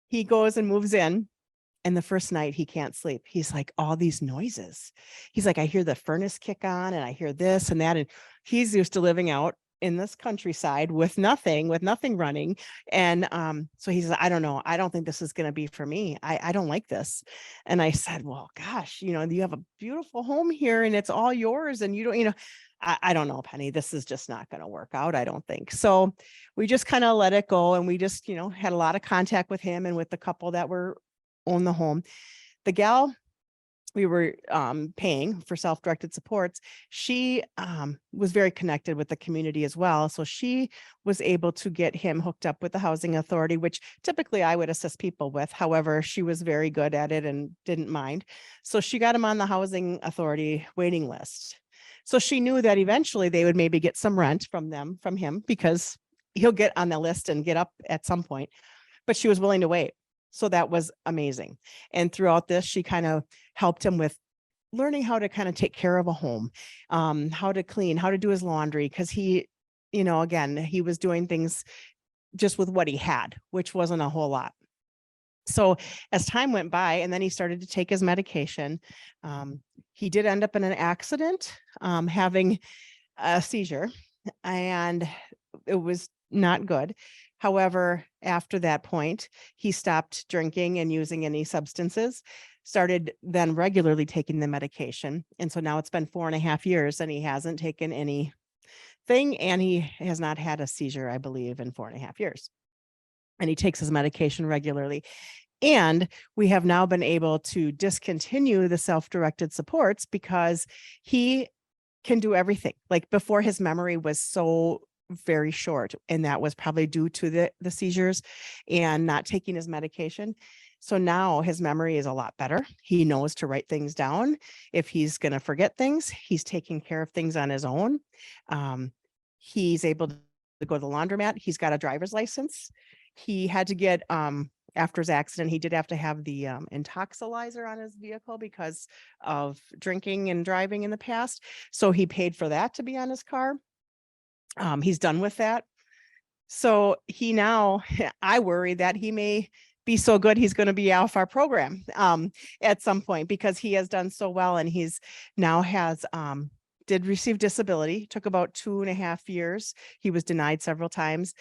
He goes and moves in. And the first night he can't sleep. He's like, all these noises. He's like, I hear the furnace kick on and I hear this and that. And he's used to living out in this countryside with nothing running. And so he says, I don't know. I don't think this is going to be for me. I don't like this. And I said, well, gosh, you have a beautiful home here and it's all yours. And you don't, I don't know, Penny, this is just not going to work out. I don't think. So we just kind of let it go. And we just, had a lot of contact with him and with the couple that were on the home. The gal we were paying for self-directed supports, she was very connected with the community as well. So she was able to get him hooked up with the housing authority, which typically I would assist people with. However, she was very good at it and didn't mind. So she got him on the housing authority waiting list. So she knew that eventually they would maybe get some rent from him, because he'll get on the list and get up at some point, but she was willing to wait. So that was amazing. And throughout this, she kind of helped him with learning how to kind of take care of a home, how to clean, how to do his laundry. Cause he, again, he was doing things just with what he had, which wasn't a whole lot. So as time went by and then he started to take his medication, he did end up in an accident, having a seizure, and it was not good. However, after that point, he stopped drinking and using any substances, started then regularly taking the medication. And so now it's been 4.5 years and he hasn't taken anything, and he has not had a seizure, I believe, in 4.5 years. And he takes his medication regularly. And we have now been able to discontinue the self-directed supports because he can do everything. Like before, his memory was so very short, and that was probably due to the seizures and not taking his medication. So now his memory is a lot better. He knows to write things down. If he's going to forget things, he's taking care of things on his own. He's able to go to the laundromat. He's got a driver's license. He had to get after his accident, he did have to have the intoxilizer on his vehicle because of drinking and driving in the past. So he paid for that to be on his car. He's done with that. So he now, I worry that he may be so good he's going to be off our program at some point, because he has done so well, and he's now has did receive disability. Took about 2.5 years. He was denied several times.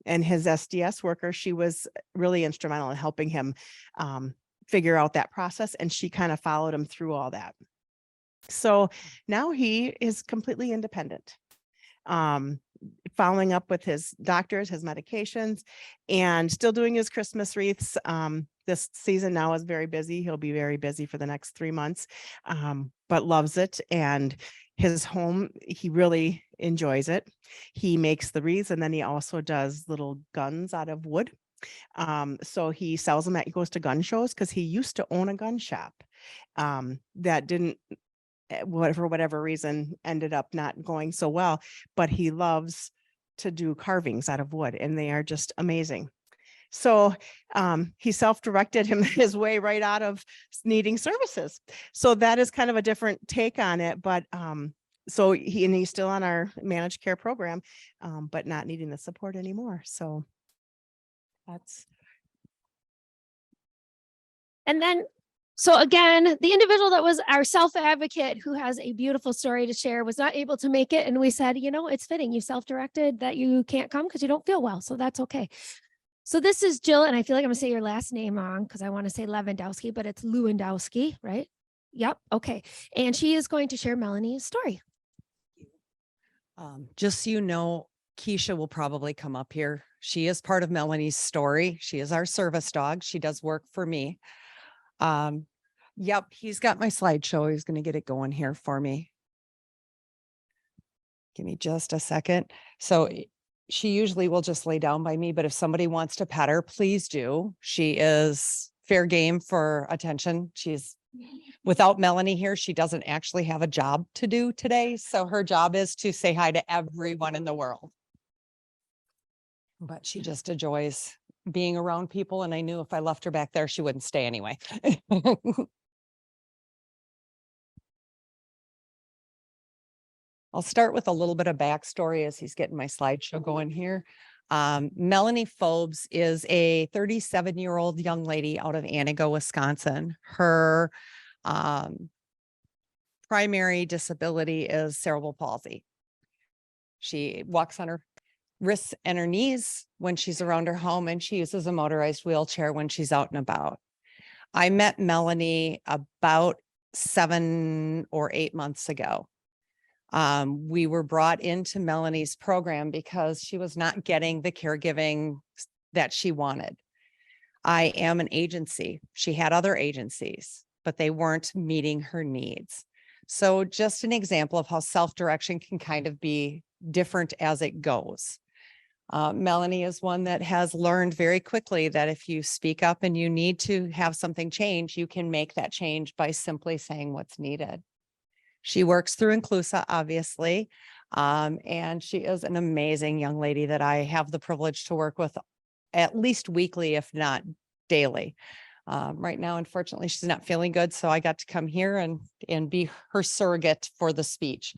And his SDS worker, she was really instrumental in helping him figure out that process, and she kind of followed him through all that. So now he is completely independent. Following up with his doctors, his medications, and still doing his Christmas wreaths. This season now is very busy. He'll be very busy for the next 3 months, but loves it. And his home, he really enjoys it. He makes the wreaths, and then he also does little guns out of wood. So he sells them he goes to gun shows, because he used to own a gun shop that didn't, for whatever reason, ended up not going so well, but he loves to do carvings out of wood, and they are just amazing. So he self-directed his way right out of needing services. So that is kind of a different take on it. But so he's still on our managed care program, but not needing the support anymore. So that's. And then, so again, the individual that was our self-advocate who has a beautiful story to share was not able to make it. And we said, it's fitting. You self-directed that you can't come because you don't feel well. So that's okay. So this is Jill, and I feel like I'm gonna say your last name wrong because I want to say Lewandowski, but it's Lewandowski, right? Yep. Okay. And she is going to share Melanie's story. Just so you know, Keisha will probably come up here. She is part of Melanie's story. She is our service dog. She does work for me. Yep, he's got my slideshow. He's going to get it going here for me. Give me just a second. So she usually will just lay down by me, but if somebody wants to pet her, please do. She is fair game for attention. Without Melanie here, she doesn't actually have a job to do today. So her job is to say hi to everyone in the world. But she just enjoys being around people. And I knew if I left her back there, she wouldn't stay anyway. I'll start with a little bit of backstory as he's getting my slideshow going here. Melanie Phobes is a 37-year-old young lady out of Anago, Wisconsin. Her primary disability is cerebral palsy. She walks on her wrists and her knees when she's around her home, and she uses a motorized wheelchair when she's out and about. I met Melanie about 7 or 8 months ago. We were brought into Melanie's program because she was not getting the caregiving that she wanted. I am an agency. She had other agencies, but they weren't meeting her needs. So just an example of how self-direction can kind of be different as it goes. Melanie is one that has learned very quickly that if you speak up and you need to have something change, you can make that change by simply saying what's needed. She works through Inclusa, obviously, and she is an amazing young lady that I have the privilege to work with at least weekly, if not daily. Right now, unfortunately, she's not feeling good, so I got to come here and be her surrogate for the speech.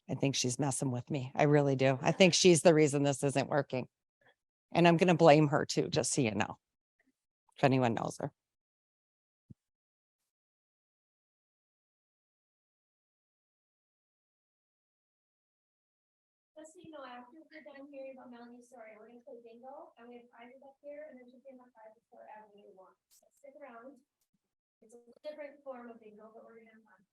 I think she's messing with me. I really do. I think she's the reason this isn't working. And I'm going to blame her too, just so you know, if anyone knows her. Just so you know, after we're done hearing about Melanie's story, we're going to play bingo, and we have prizes up here, and then she's going to have prizes for everything you want. So stick around. It's a different form of bingo, but we're going to have fun.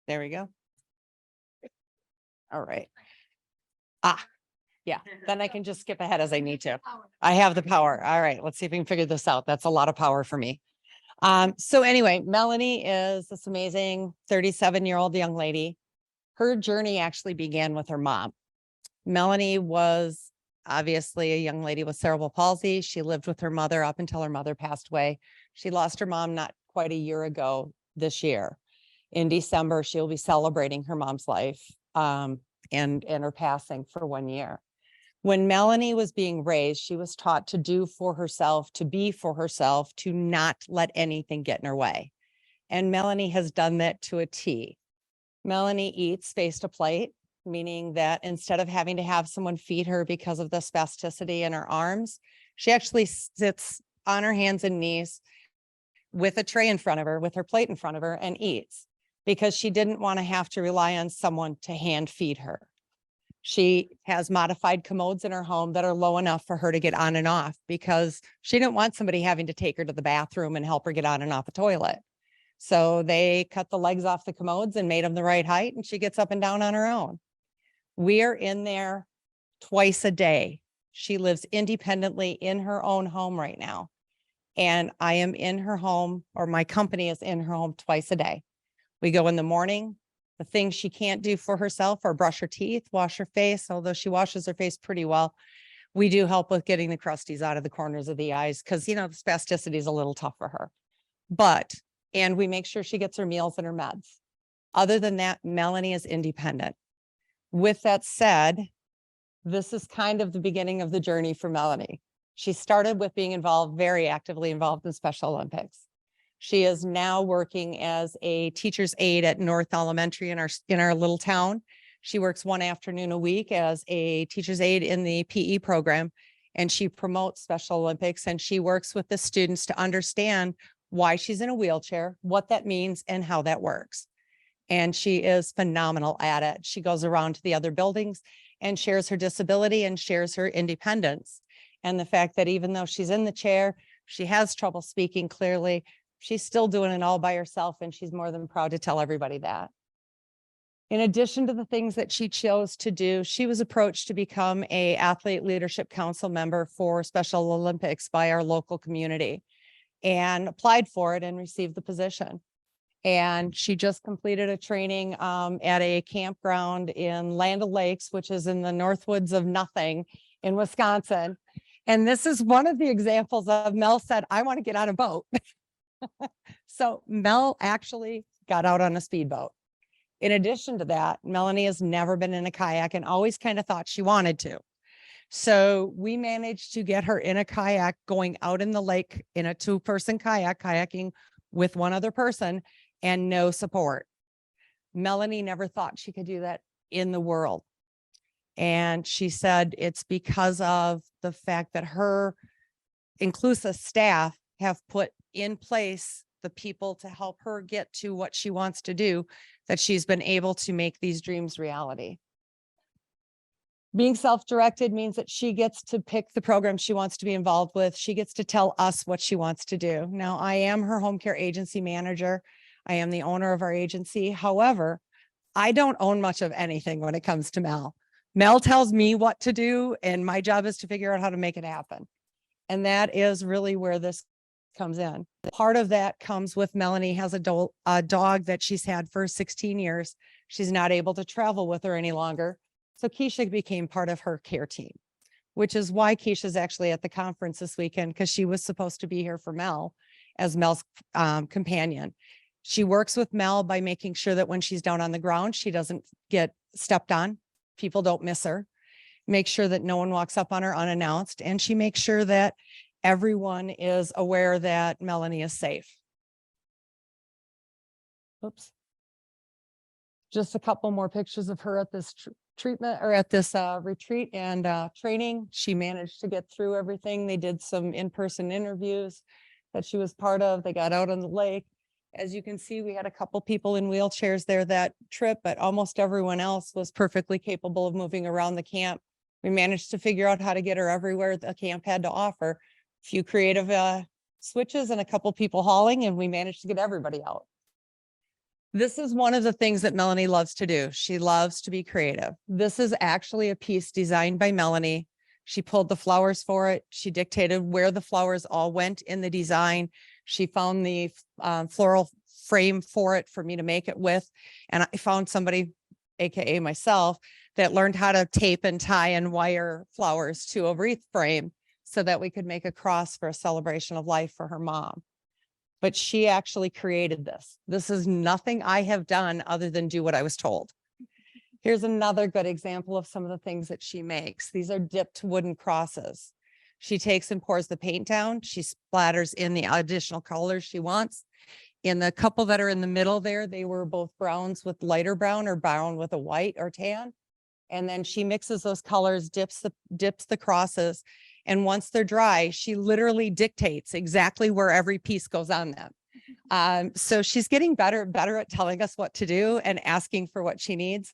There we go. All right. Yeah, then I can just skip ahead as I need to. I have the power. All right, let's see if we can figure this out. That's a lot of power for me. So anyway, Melanie is this amazing 37-year-old young lady. Her journey actually began with her mom. Melanie was obviously a young lady with cerebral palsy. She lived with her mother up until her mother passed away. She lost her mom not quite a year ago this year. In December, she'll be celebrating her mom's life and her passing for 1 year. When Melanie was being raised, she was taught to do for herself, to be for herself, to not let anything get in her way. And Melanie has done that to a T. Melanie eats face to plate, meaning that instead of having to have someone feed her because of the spasticity in her arms, she actually sits on her hands and knees with a tray in front of her, with her plate in front of her, and eats because she didn't want to have to rely on someone to hand feed her. She has modified commodes in her home that are low enough for her to get on and off because she didn't want somebody having to take her to the bathroom and help her get on and off the toilet. So they cut the legs off the commodes and made them the right height, and she gets up and down on her own. We are in there twice a day. She lives independently in her own home right now. And I am in her home, or my company is in her home twice a day. We go in the morning. The things she can't do for herself are brush her teeth, wash her face, although she washes her face pretty well. We do help with getting the crusties out of the corners of the eyes because, you know, the spasticity is a little tough for her. And we make sure she gets her meals and her meds. Other than that, Melanie is independent. With that said, this is kind of the beginning of the journey for Melanie. She started with being very actively involved in Special Olympics. She is now working as a teacher's aide at North Elementary in our little town. She works one afternoon a week as a teacher's aide in the PE program, and she promotes Special Olympics, and she works with the students to understand why she's in a wheelchair, what that means, and how that works. And she is phenomenal at it. She goes around to the other buildings and shares her disability and shares her independence. And the fact that even though she's in the chair, she has trouble speaking clearly, she's still doing it all by herself, and she's more than proud to tell everybody that. In addition to the things that she chose to do, she was approached to become an Athlete Leadership Council member for Special Olympics by our local community and applied for it and received the position. And she just completed a training at a campground in Land O'Lakes, which is in the Northwoods of nothing in Wisconsin. And this is one of the examples of Mel said, I want to get on a boat. So Mel actually got out on a speedboat. In addition to that, Melanie has never been in a kayak and always kind of thought she wanted to. So we managed to get her in a kayak going out in the lake in a 2-person kayak, kayaking with one other person and no support. Melanie never thought she could do that in the world. And she said it's because of the fact that her inclusive staff have put in place the people to help her get to what she wants to do, that she's been able to make these dreams reality. Being self-directed means that she gets to pick the program she wants to be involved with. She gets to tell us what she wants to do. Now, I am her home care agency manager. I am the owner of our agency. However, I don't own much of anything when it comes to Mel. Mel tells me what to do, and my job is to figure out how to make it happen. And that is really where this comes in. Part of that comes with Melanie has a dog that she's had for 16 years. She's not able to travel with her any longer. So Keisha became part of her care team, which is why Keisha's actually at the conference this weekend, because she was supposed to be here for Mel as Mel's companion. She works with Mel by making sure that when she's down on the ground, she doesn't get stepped on. People don't miss her. Make sure that no one walks up on her unannounced. And she makes sure that everyone is aware that Melanie is safe. Oops. Just a couple more pictures of her at this treatment or at this retreat and training. She managed to get through everything. They did some in-person interviews that she was part of. They got out on the lake. As you can see, we had a couple people in wheelchairs there that trip, but almost everyone else was perfectly capable of moving around the camp. We managed to figure out how to get her everywhere the camp had to offer. A few creative switches and a couple people hauling, and we managed to get everybody out. This is one of the things that Melanie loves to do. She loves to be creative. This is actually a piece designed by Melanie. She pulled the flowers for it. She dictated where the flowers all went in the design. She found the floral frame for it for me to make it with. And I found somebody, AKA myself, that learned how to tape and tie and wire flowers to a wreath frame so that we could make a cross for a celebration of life for her mom. But she actually created this. This is nothing I have done other than do what I was told. Here's another good example of some of the things that she makes. These are dipped wooden crosses. She takes and pours the paint down. She splatters in the additional colors she wants. In the couple that are in the middle there, they were both browns with lighter brown or brown with a white or tan. And then she mixes those colors, dips the crosses. And once they're dry, she literally dictates exactly where every piece goes on them. So she's getting better and better at telling us what to do and asking for what she needs.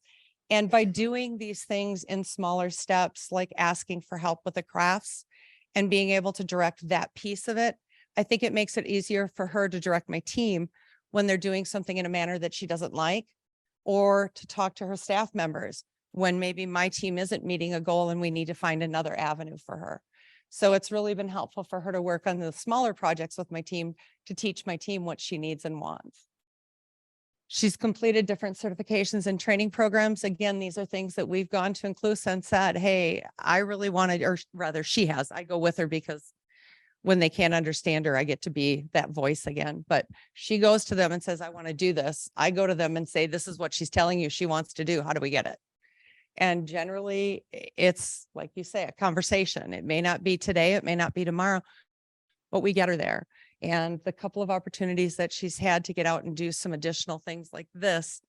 And by doing these things in smaller steps, like asking for help with the crafts and being able to direct that piece of it, I think it makes it easier for her to direct my team when they're doing something in a manner that she doesn't like, or to talk to her staff members when maybe my team isn't meeting a goal and we need to find another avenue for her. So it's really been helpful for her to work on the smaller projects with my team to teach my team what she needs and wants. She's completed different certifications and training programs. Again, these are things that we've gone to Inclusa and said, hey, I really wanted, or rather she has, I go with her because when they can't understand her, I get to be that voice again. But she goes to them and says, I want to do this. I go to them and say, this is what she's telling you she wants to do. How do we get it? And generally, it's like you say, a conversation. It may not be today, it may not be tomorrow, but we get her there. And the couple of opportunities that she's had to get out and do some additional things like this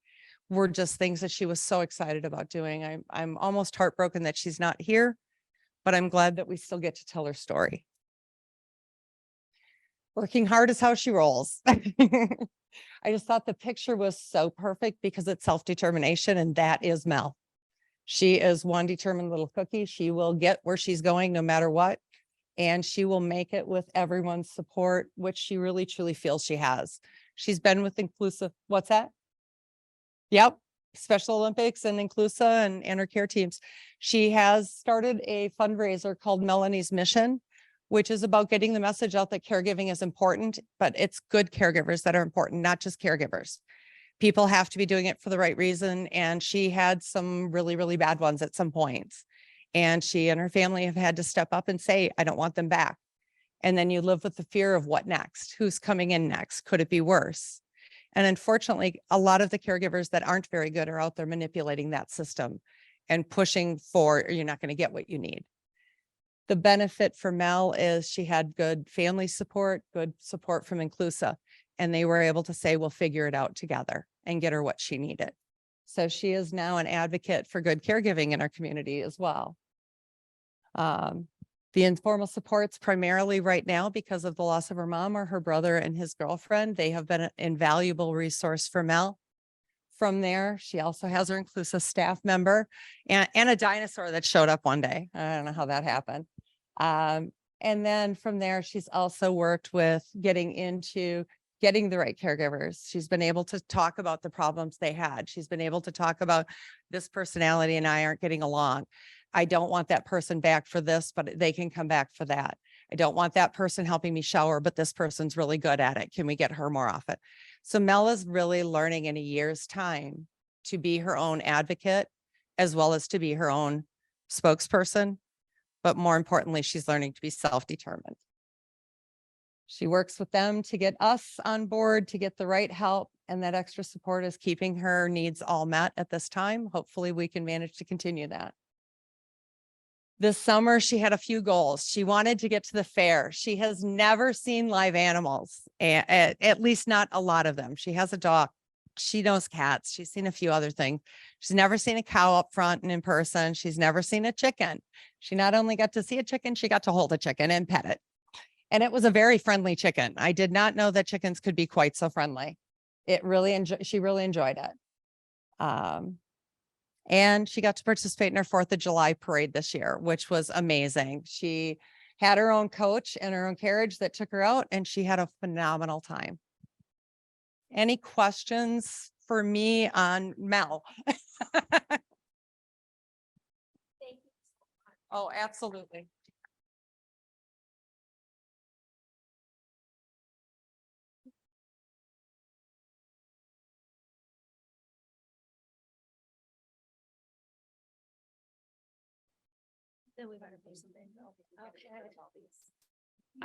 were just things that she was so excited about doing. I'm almost heartbroken that she's not here, but I'm glad that we still get to tell her story. Working hard is how she rolls. I just thought the picture was so perfect because it's self-determination, and that is Mel. She is one determined little cookie. She will get where she's going no matter what. And she will make it with everyone's support, which she really truly feels she has. She's been with Inclusa. What's that? Yep. Special Olympics and Inclusa and her care teams. She has started a fundraiser called Melanie's Mission, which is about getting the message out that caregiving is important, but it's good caregivers that are important, not just caregivers. People have to be doing it for the right reason. And she had some really, really bad ones at some points. And she and her family have had to step up and say, I don't want them back. And then you live with the fear of what next? Who's coming in next? Could it be worse? And unfortunately, a lot of the caregivers that aren't very good are out there manipulating that system and pushing for, you're not going to get what you need. The benefit for Mel is she had good family support, good support from Inclusa, and they were able to say, we'll figure it out together and get her what she needed. So she is now an advocate for good caregiving in our community as well. The informal supports primarily right now because of the loss of her mom or her brother and his girlfriend. They have been an invaluable resource for Mel. From there, she also has her Inclusa staff member and a dinosaur that showed up one day. I don't know how that happened. And then from there, she's also worked with getting the right caregivers. She's been able to talk about the problems they had. She's been able to talk about this personality and I aren't getting along. I don't want that person back for this, but they can come back for that. I don't want that person helping me shower, but this person's really good at it. Can we get her more often? So Mel is really learning in a year's time to be her own advocate, as well as to be her own spokesperson. But more importantly, she's learning to be self-determined. She works with them to get us on board, to get the right help, and that extra support is keeping her needs all met at this time. Hopefully we can manage to continue that. This summer, she had a few goals. She wanted to get to the fair. She has never seen live animals, at least not a lot of them. She has a dog. She knows cats. She's seen a few other things. She's never seen a cow up front and in person. She's never seen a chicken. She not only got to see a chicken, she got to hold a chicken and pet it. And it was a very friendly chicken. I did not know that chickens could be quite so friendly. She really enjoyed it. And she got to participate in her 4th of July parade this year, which was amazing. She had her own coach and her own carriage that took her out, and she had a phenomenal time. Any questions for me on Mel. Oh, absolutely.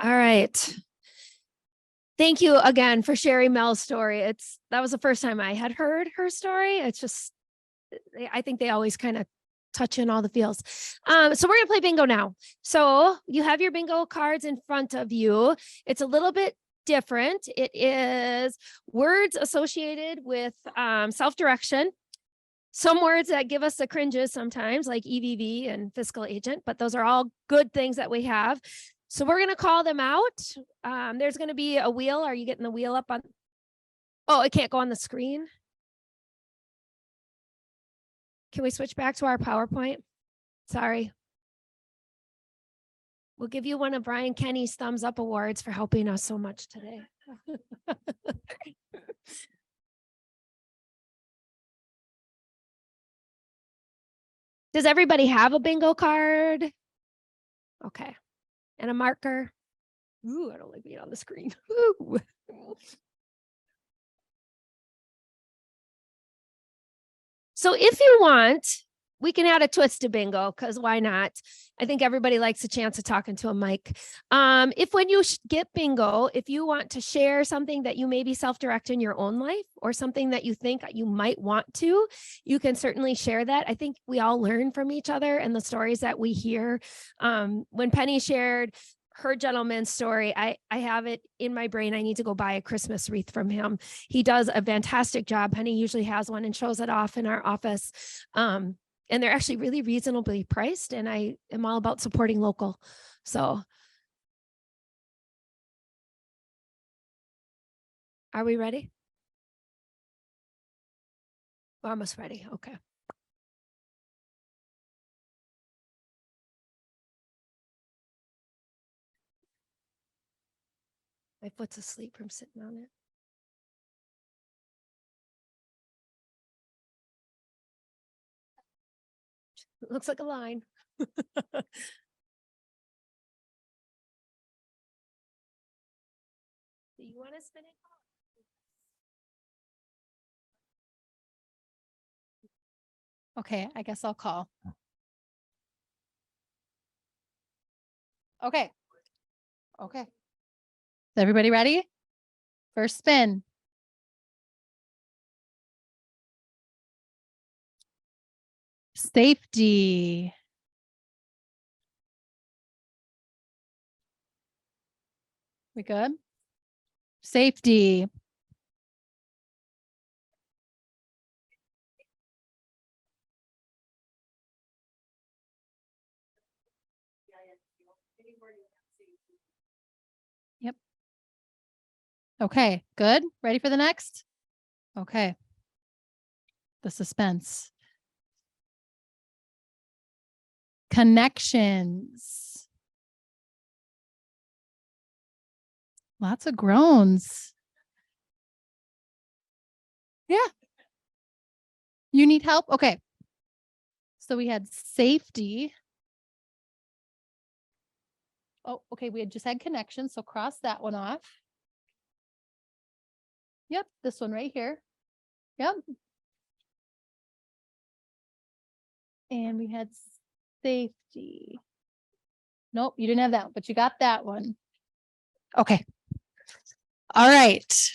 All right. Thank you again for sharing Mel's story. That was the first time I had heard her story. It's just, I think they always kind of touch in all the feels. So we're gonna play bingo now. So you have your bingo cards in front of you. It's a little bit different. It is words associated with self-direction. Some words that give us the cringes sometimes, like EVV and fiscal agent, but those are all good things that we have. So we're going to call them out. There's going to be a wheel. Are you getting the wheel up on? Oh, it can't go on the screen. Can we switch back to our PowerPoint? Sorry. We'll give you one of Brian Kenny's thumbs up awards for helping us so much today. Does everybody have a bingo card? Okay. And a marker? Ooh, I don't like being on the screen. Ooh. So if you want, we can add a twist to bingo, because why not? I think everybody likes a chance of talking to a mic. If when you get bingo, if you want to share something that you maybe self-direct in your own life or something that you think you might want to, you can certainly share that. I think we all learn from each other and the stories that we hear. When Penny shared her gentleman's story, I have it in my brain. I need to go buy a Christmas wreath from him. He does a fantastic job. Penny usually has one and shows it off in our office. And they're actually really reasonably priced, and I am all about supporting local. So are we ready? We're almost ready. Okay. My foot's asleep from sitting on it. It looks like a line. Do you want to spin it? Okay, I guess I'll call. Okay. Okay. Is everybody ready? First spin. Safety. We good? Safety. Yep. Okay, good. Ready for the next? Okay. The suspense. Connections. Lots of groans. Yeah. You need help? Okay. So we had safety. Oh, okay. We had just had connections. So cross that one off. Yep. This one right here. Yep. And we had safety. Nope, you didn't have that, but you got that one. Okay. All right.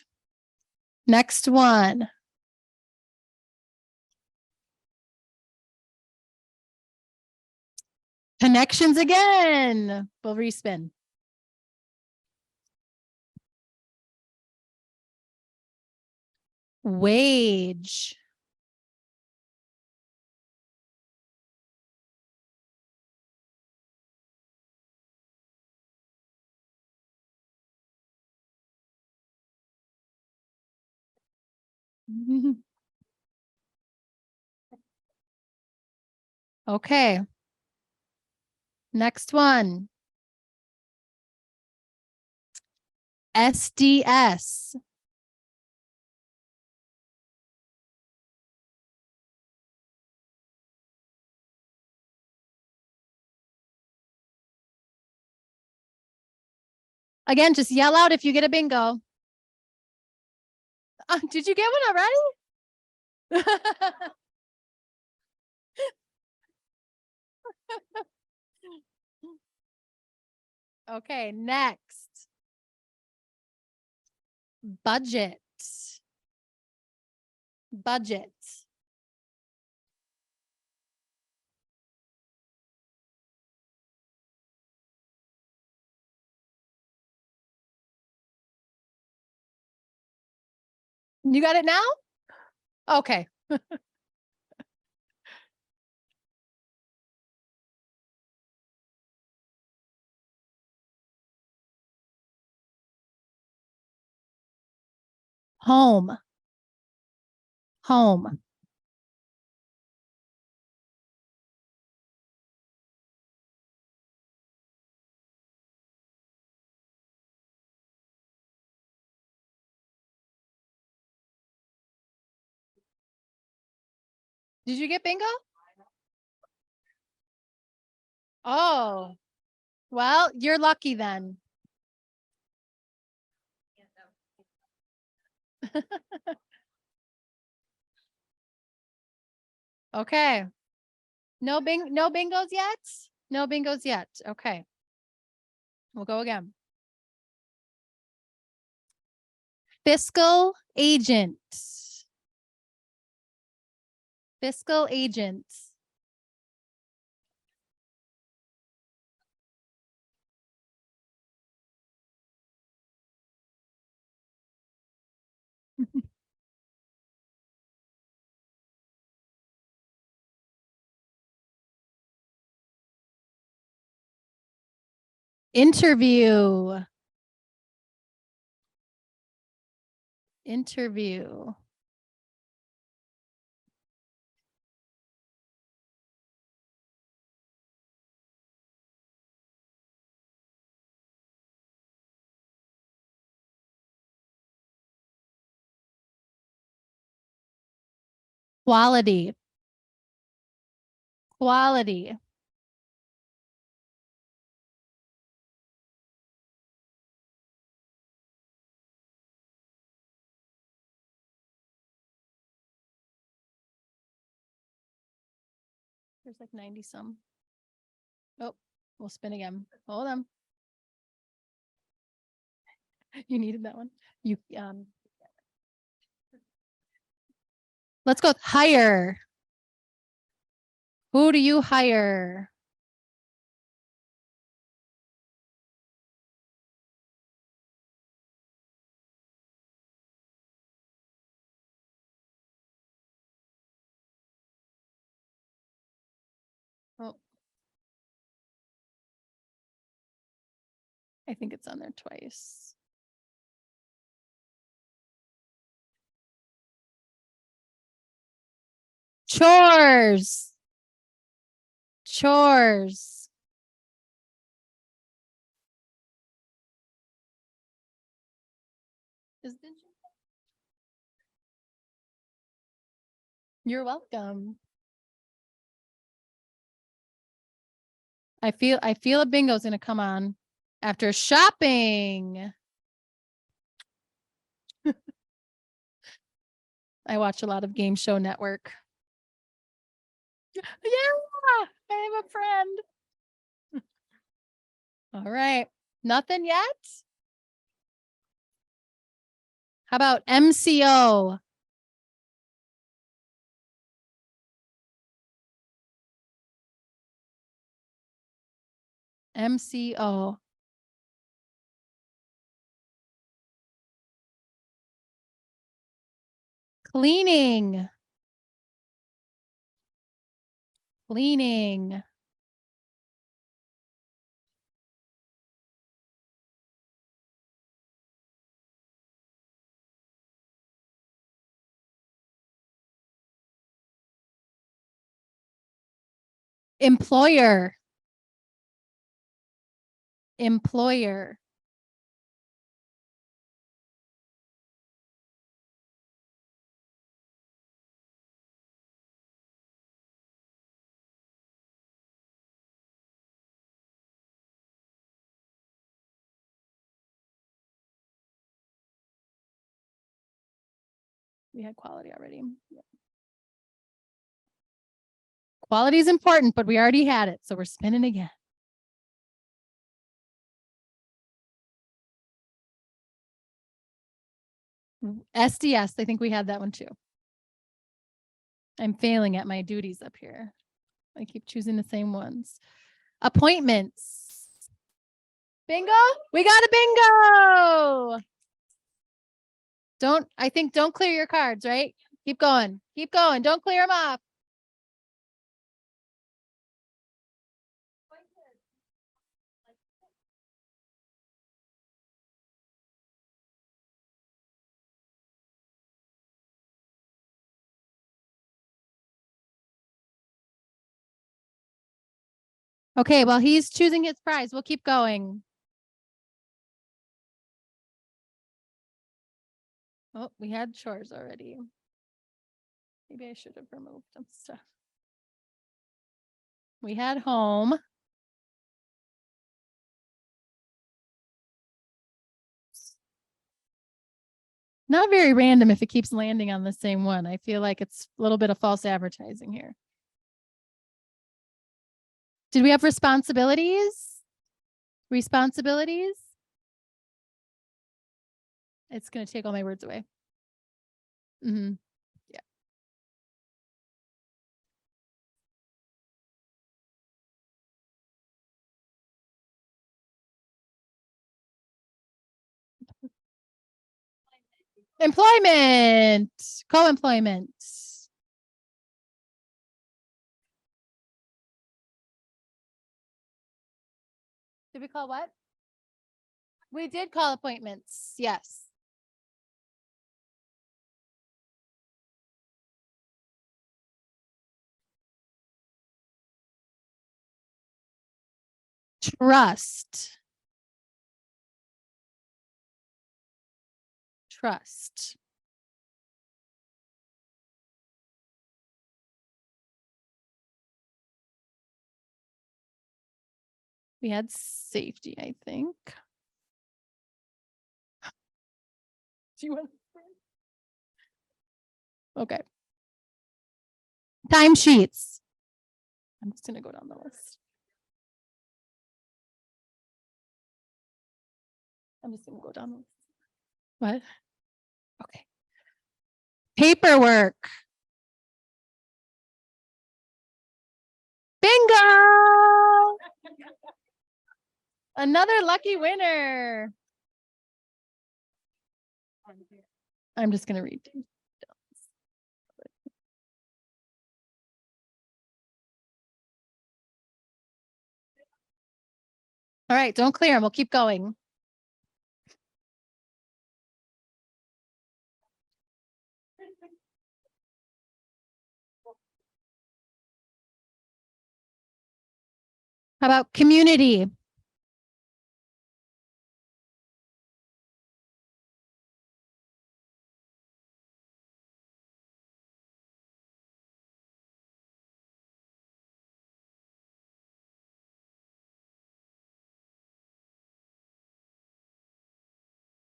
Next one. Connections again. We'll respin. Wage. Okay. Next one. SDS. Again, just yell out if you get a bingo. Did you get one already? Okay, next. Budget. Budget. You got it now? Okay. Home. Home. Did you get bingo? Oh, well, you're lucky then. Okay. No bingos yet? No bingos yet. Okay. We'll go again. Fiscal agent. Fiscal agent. Interview. Interview. Quality. Quality. There's like 90 some. Oh, we'll spin again. Hold on. You needed that one. You let's go with hire. Who do you hire? Oh. I think it's on there twice. Chores. Chores. You're welcome. I feel a bingo's gonna come on after shopping. I watch a lot of Game Show Network. Yeah, I have a friend. All right. Nothing yet? How about MCO? MCO. Cleaning. Cleaning. Employer. Employer. We had quality already. Yep. Quality is important, but we already had it, so we're spinning again. SDS, I think we had that one too. I'm failing at my duties up here. I keep choosing the same ones. Appointments. Bingo? We got a bingo. Don't clear your cards, right? Keep going. Keep going. Don't clear them off. Okay, well, he's choosing his prize. We'll keep going. Oh, we had chores already. Maybe I should have removed some stuff. We had home. Not very random if it keeps landing on the same one. I feel like it's a little bit of false advertising here. Did we have responsibilities? Responsibilities? It's going to take all my words away. Mm-hmm. Yeah. Employment, co-employment. Did we call what? We did call appointments. Yes. Trust. Trust. We had safety, I think. Do you want? Okay. Timesheets. I'm just going to go down the list. I'm just going to go down the list. What? Okay. Paperwork. Bingo! Another lucky winner. I'm just going to read. All right, don't clear them. We'll keep going. How about community?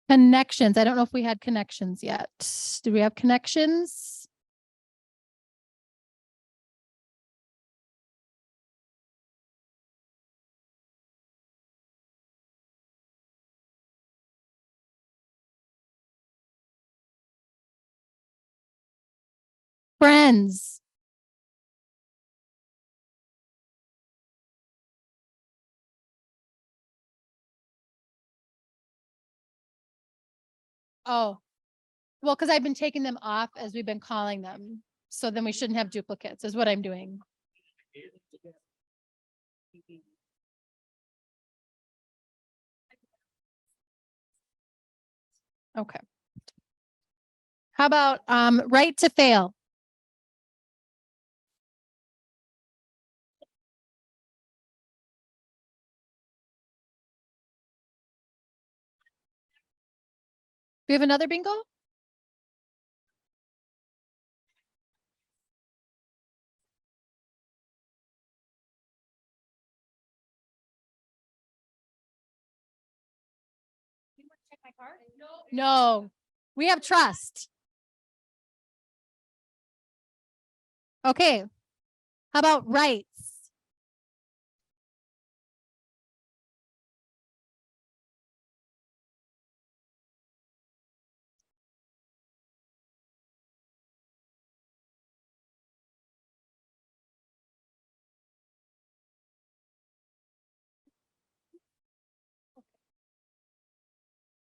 Connections. I don't know if we had connections yet. Do we have connections? Friends. Oh, well, because I've been taking them off as we've been calling them. So then we shouldn't have duplicates is what I'm doing. Okay. How about right to fail? Do we have another bingo? No, we have trust. Okay. How about rights?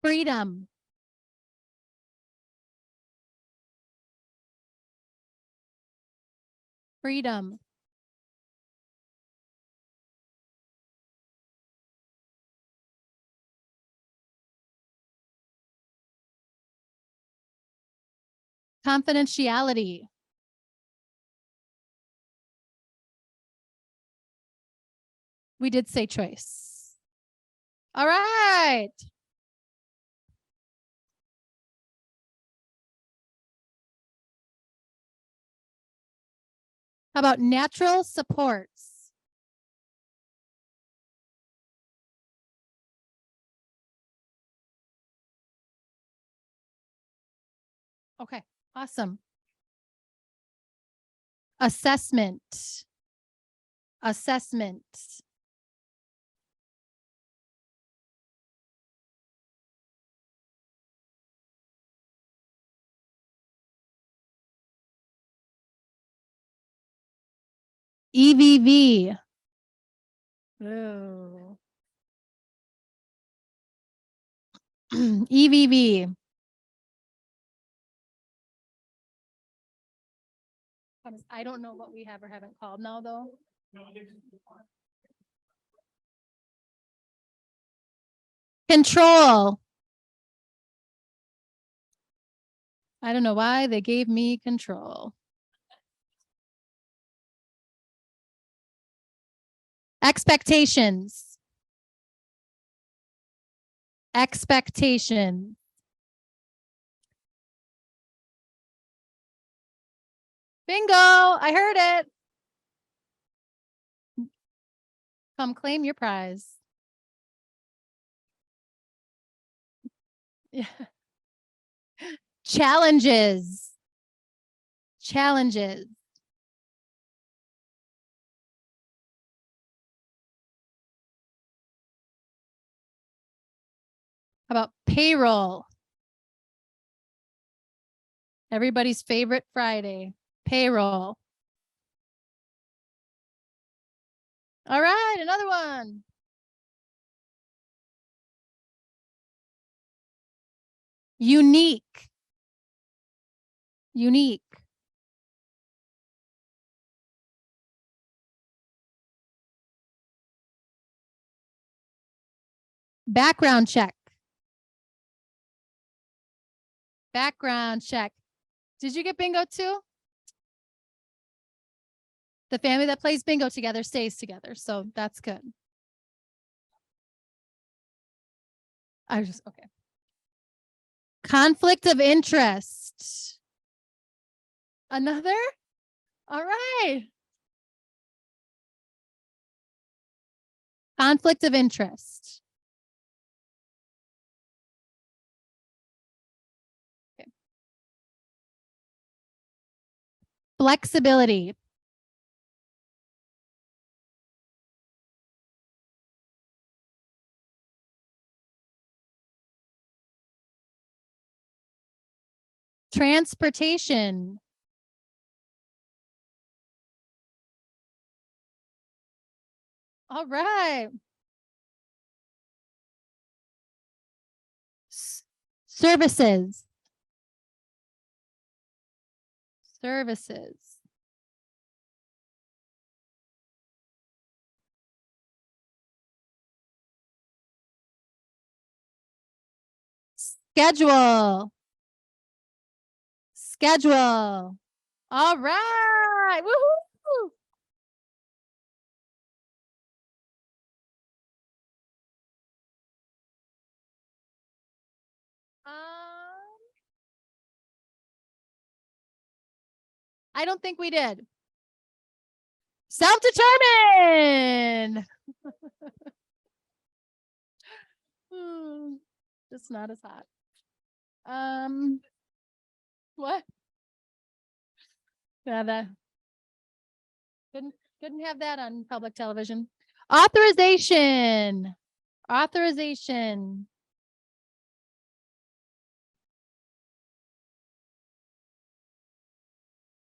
Freedom. Freedom. Confidentiality. We did say choice. All right. How about natural supports? Okay, awesome. Assessment. Assessment. EVV. Oh. EVV. I don't know what we have or haven't called now, though. Control. I don't know why they gave me control. Expectations. Expectation. Bingo, I heard it. Come claim your prize. Yeah. Challenges. Challenges. How about payroll? Everybody's favorite Friday. Payroll. All right, another one. Unique. Unique. Background check. Background check. Did you get bingo too? The family that plays bingo together stays together, so that's good. I was just, okay. Conflict of interest. Another? All right. Conflict of interest. Okay. Flexibility. Transportation. All right. Services. Services. Schedule. Schedule. All right. Woohoo. I don't think we did. Self-determined. Just not as hot. What? Yeah, that Couldn't have that on public television. Authorization. Authorization.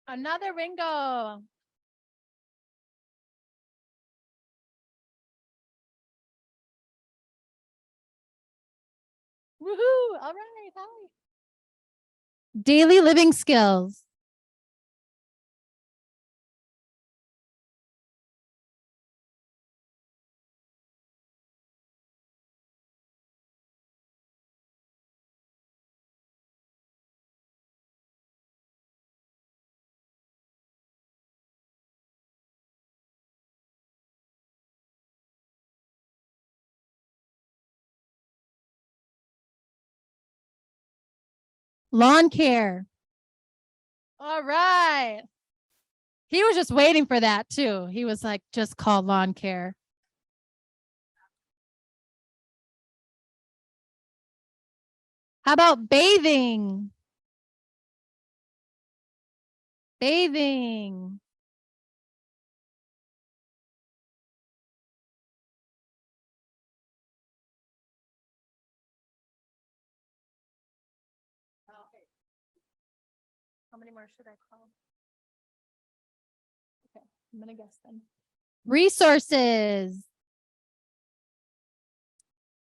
Another Ringo. Woohoo! All right, hi. Daily living skills. Lawn care. All right. He was just waiting for that too. He was like, just call lawn care. How about bathing? Bathing. How many more should I call? Okay, I'm gonna guess then. Resources.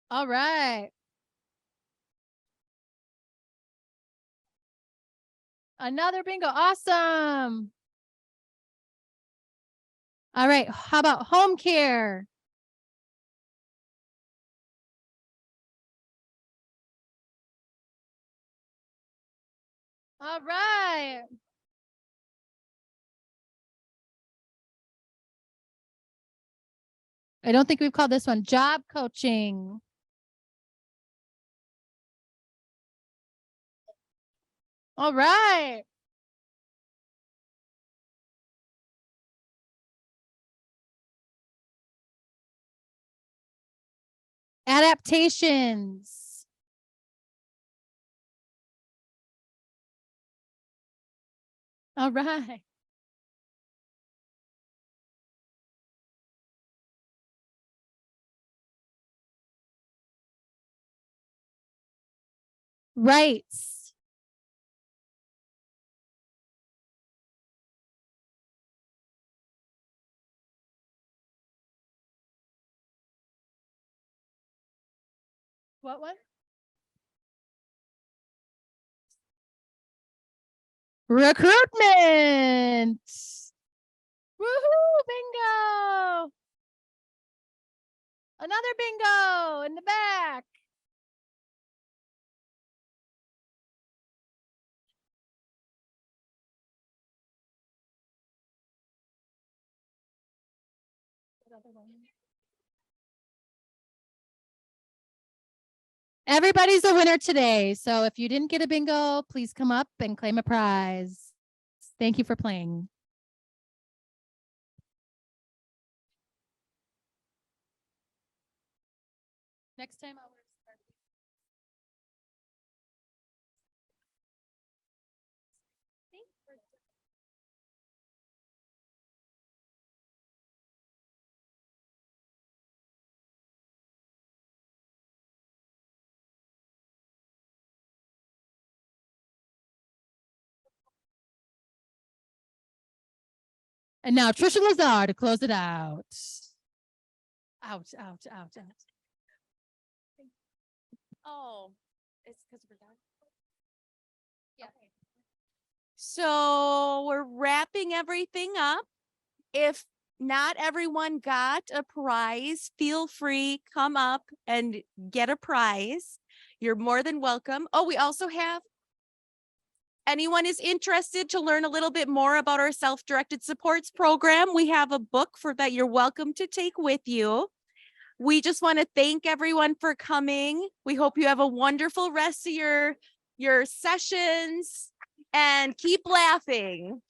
All right. Another bingo. Awesome. All right. How about home care? All right. I don't think we've called this one job coaching. All right. Adaptations. All right. Rights. What one? Recruitment. Woohoo! Bingo. Another bingo in the back. Everybody's a winner today. So if you didn't get a bingo, please come up and claim a prize. Thank you for playing. Next time I'll wear Sparky. And now Trisha Lazar to close it out. Ouch, ouch, ouch, ouch. Oh, it's because we're done. Yeah. So we're wrapping everything up. If not everyone got a prize, feel free, come up and get a prize. You're more than welcome. Oh, we also have anyone is interested to learn a little bit more about our self-directed supports program. We have a book for that you're welcome to take with you. We just want to thank everyone for coming. We hope you have a wonderful rest of your sessions and keep laughing.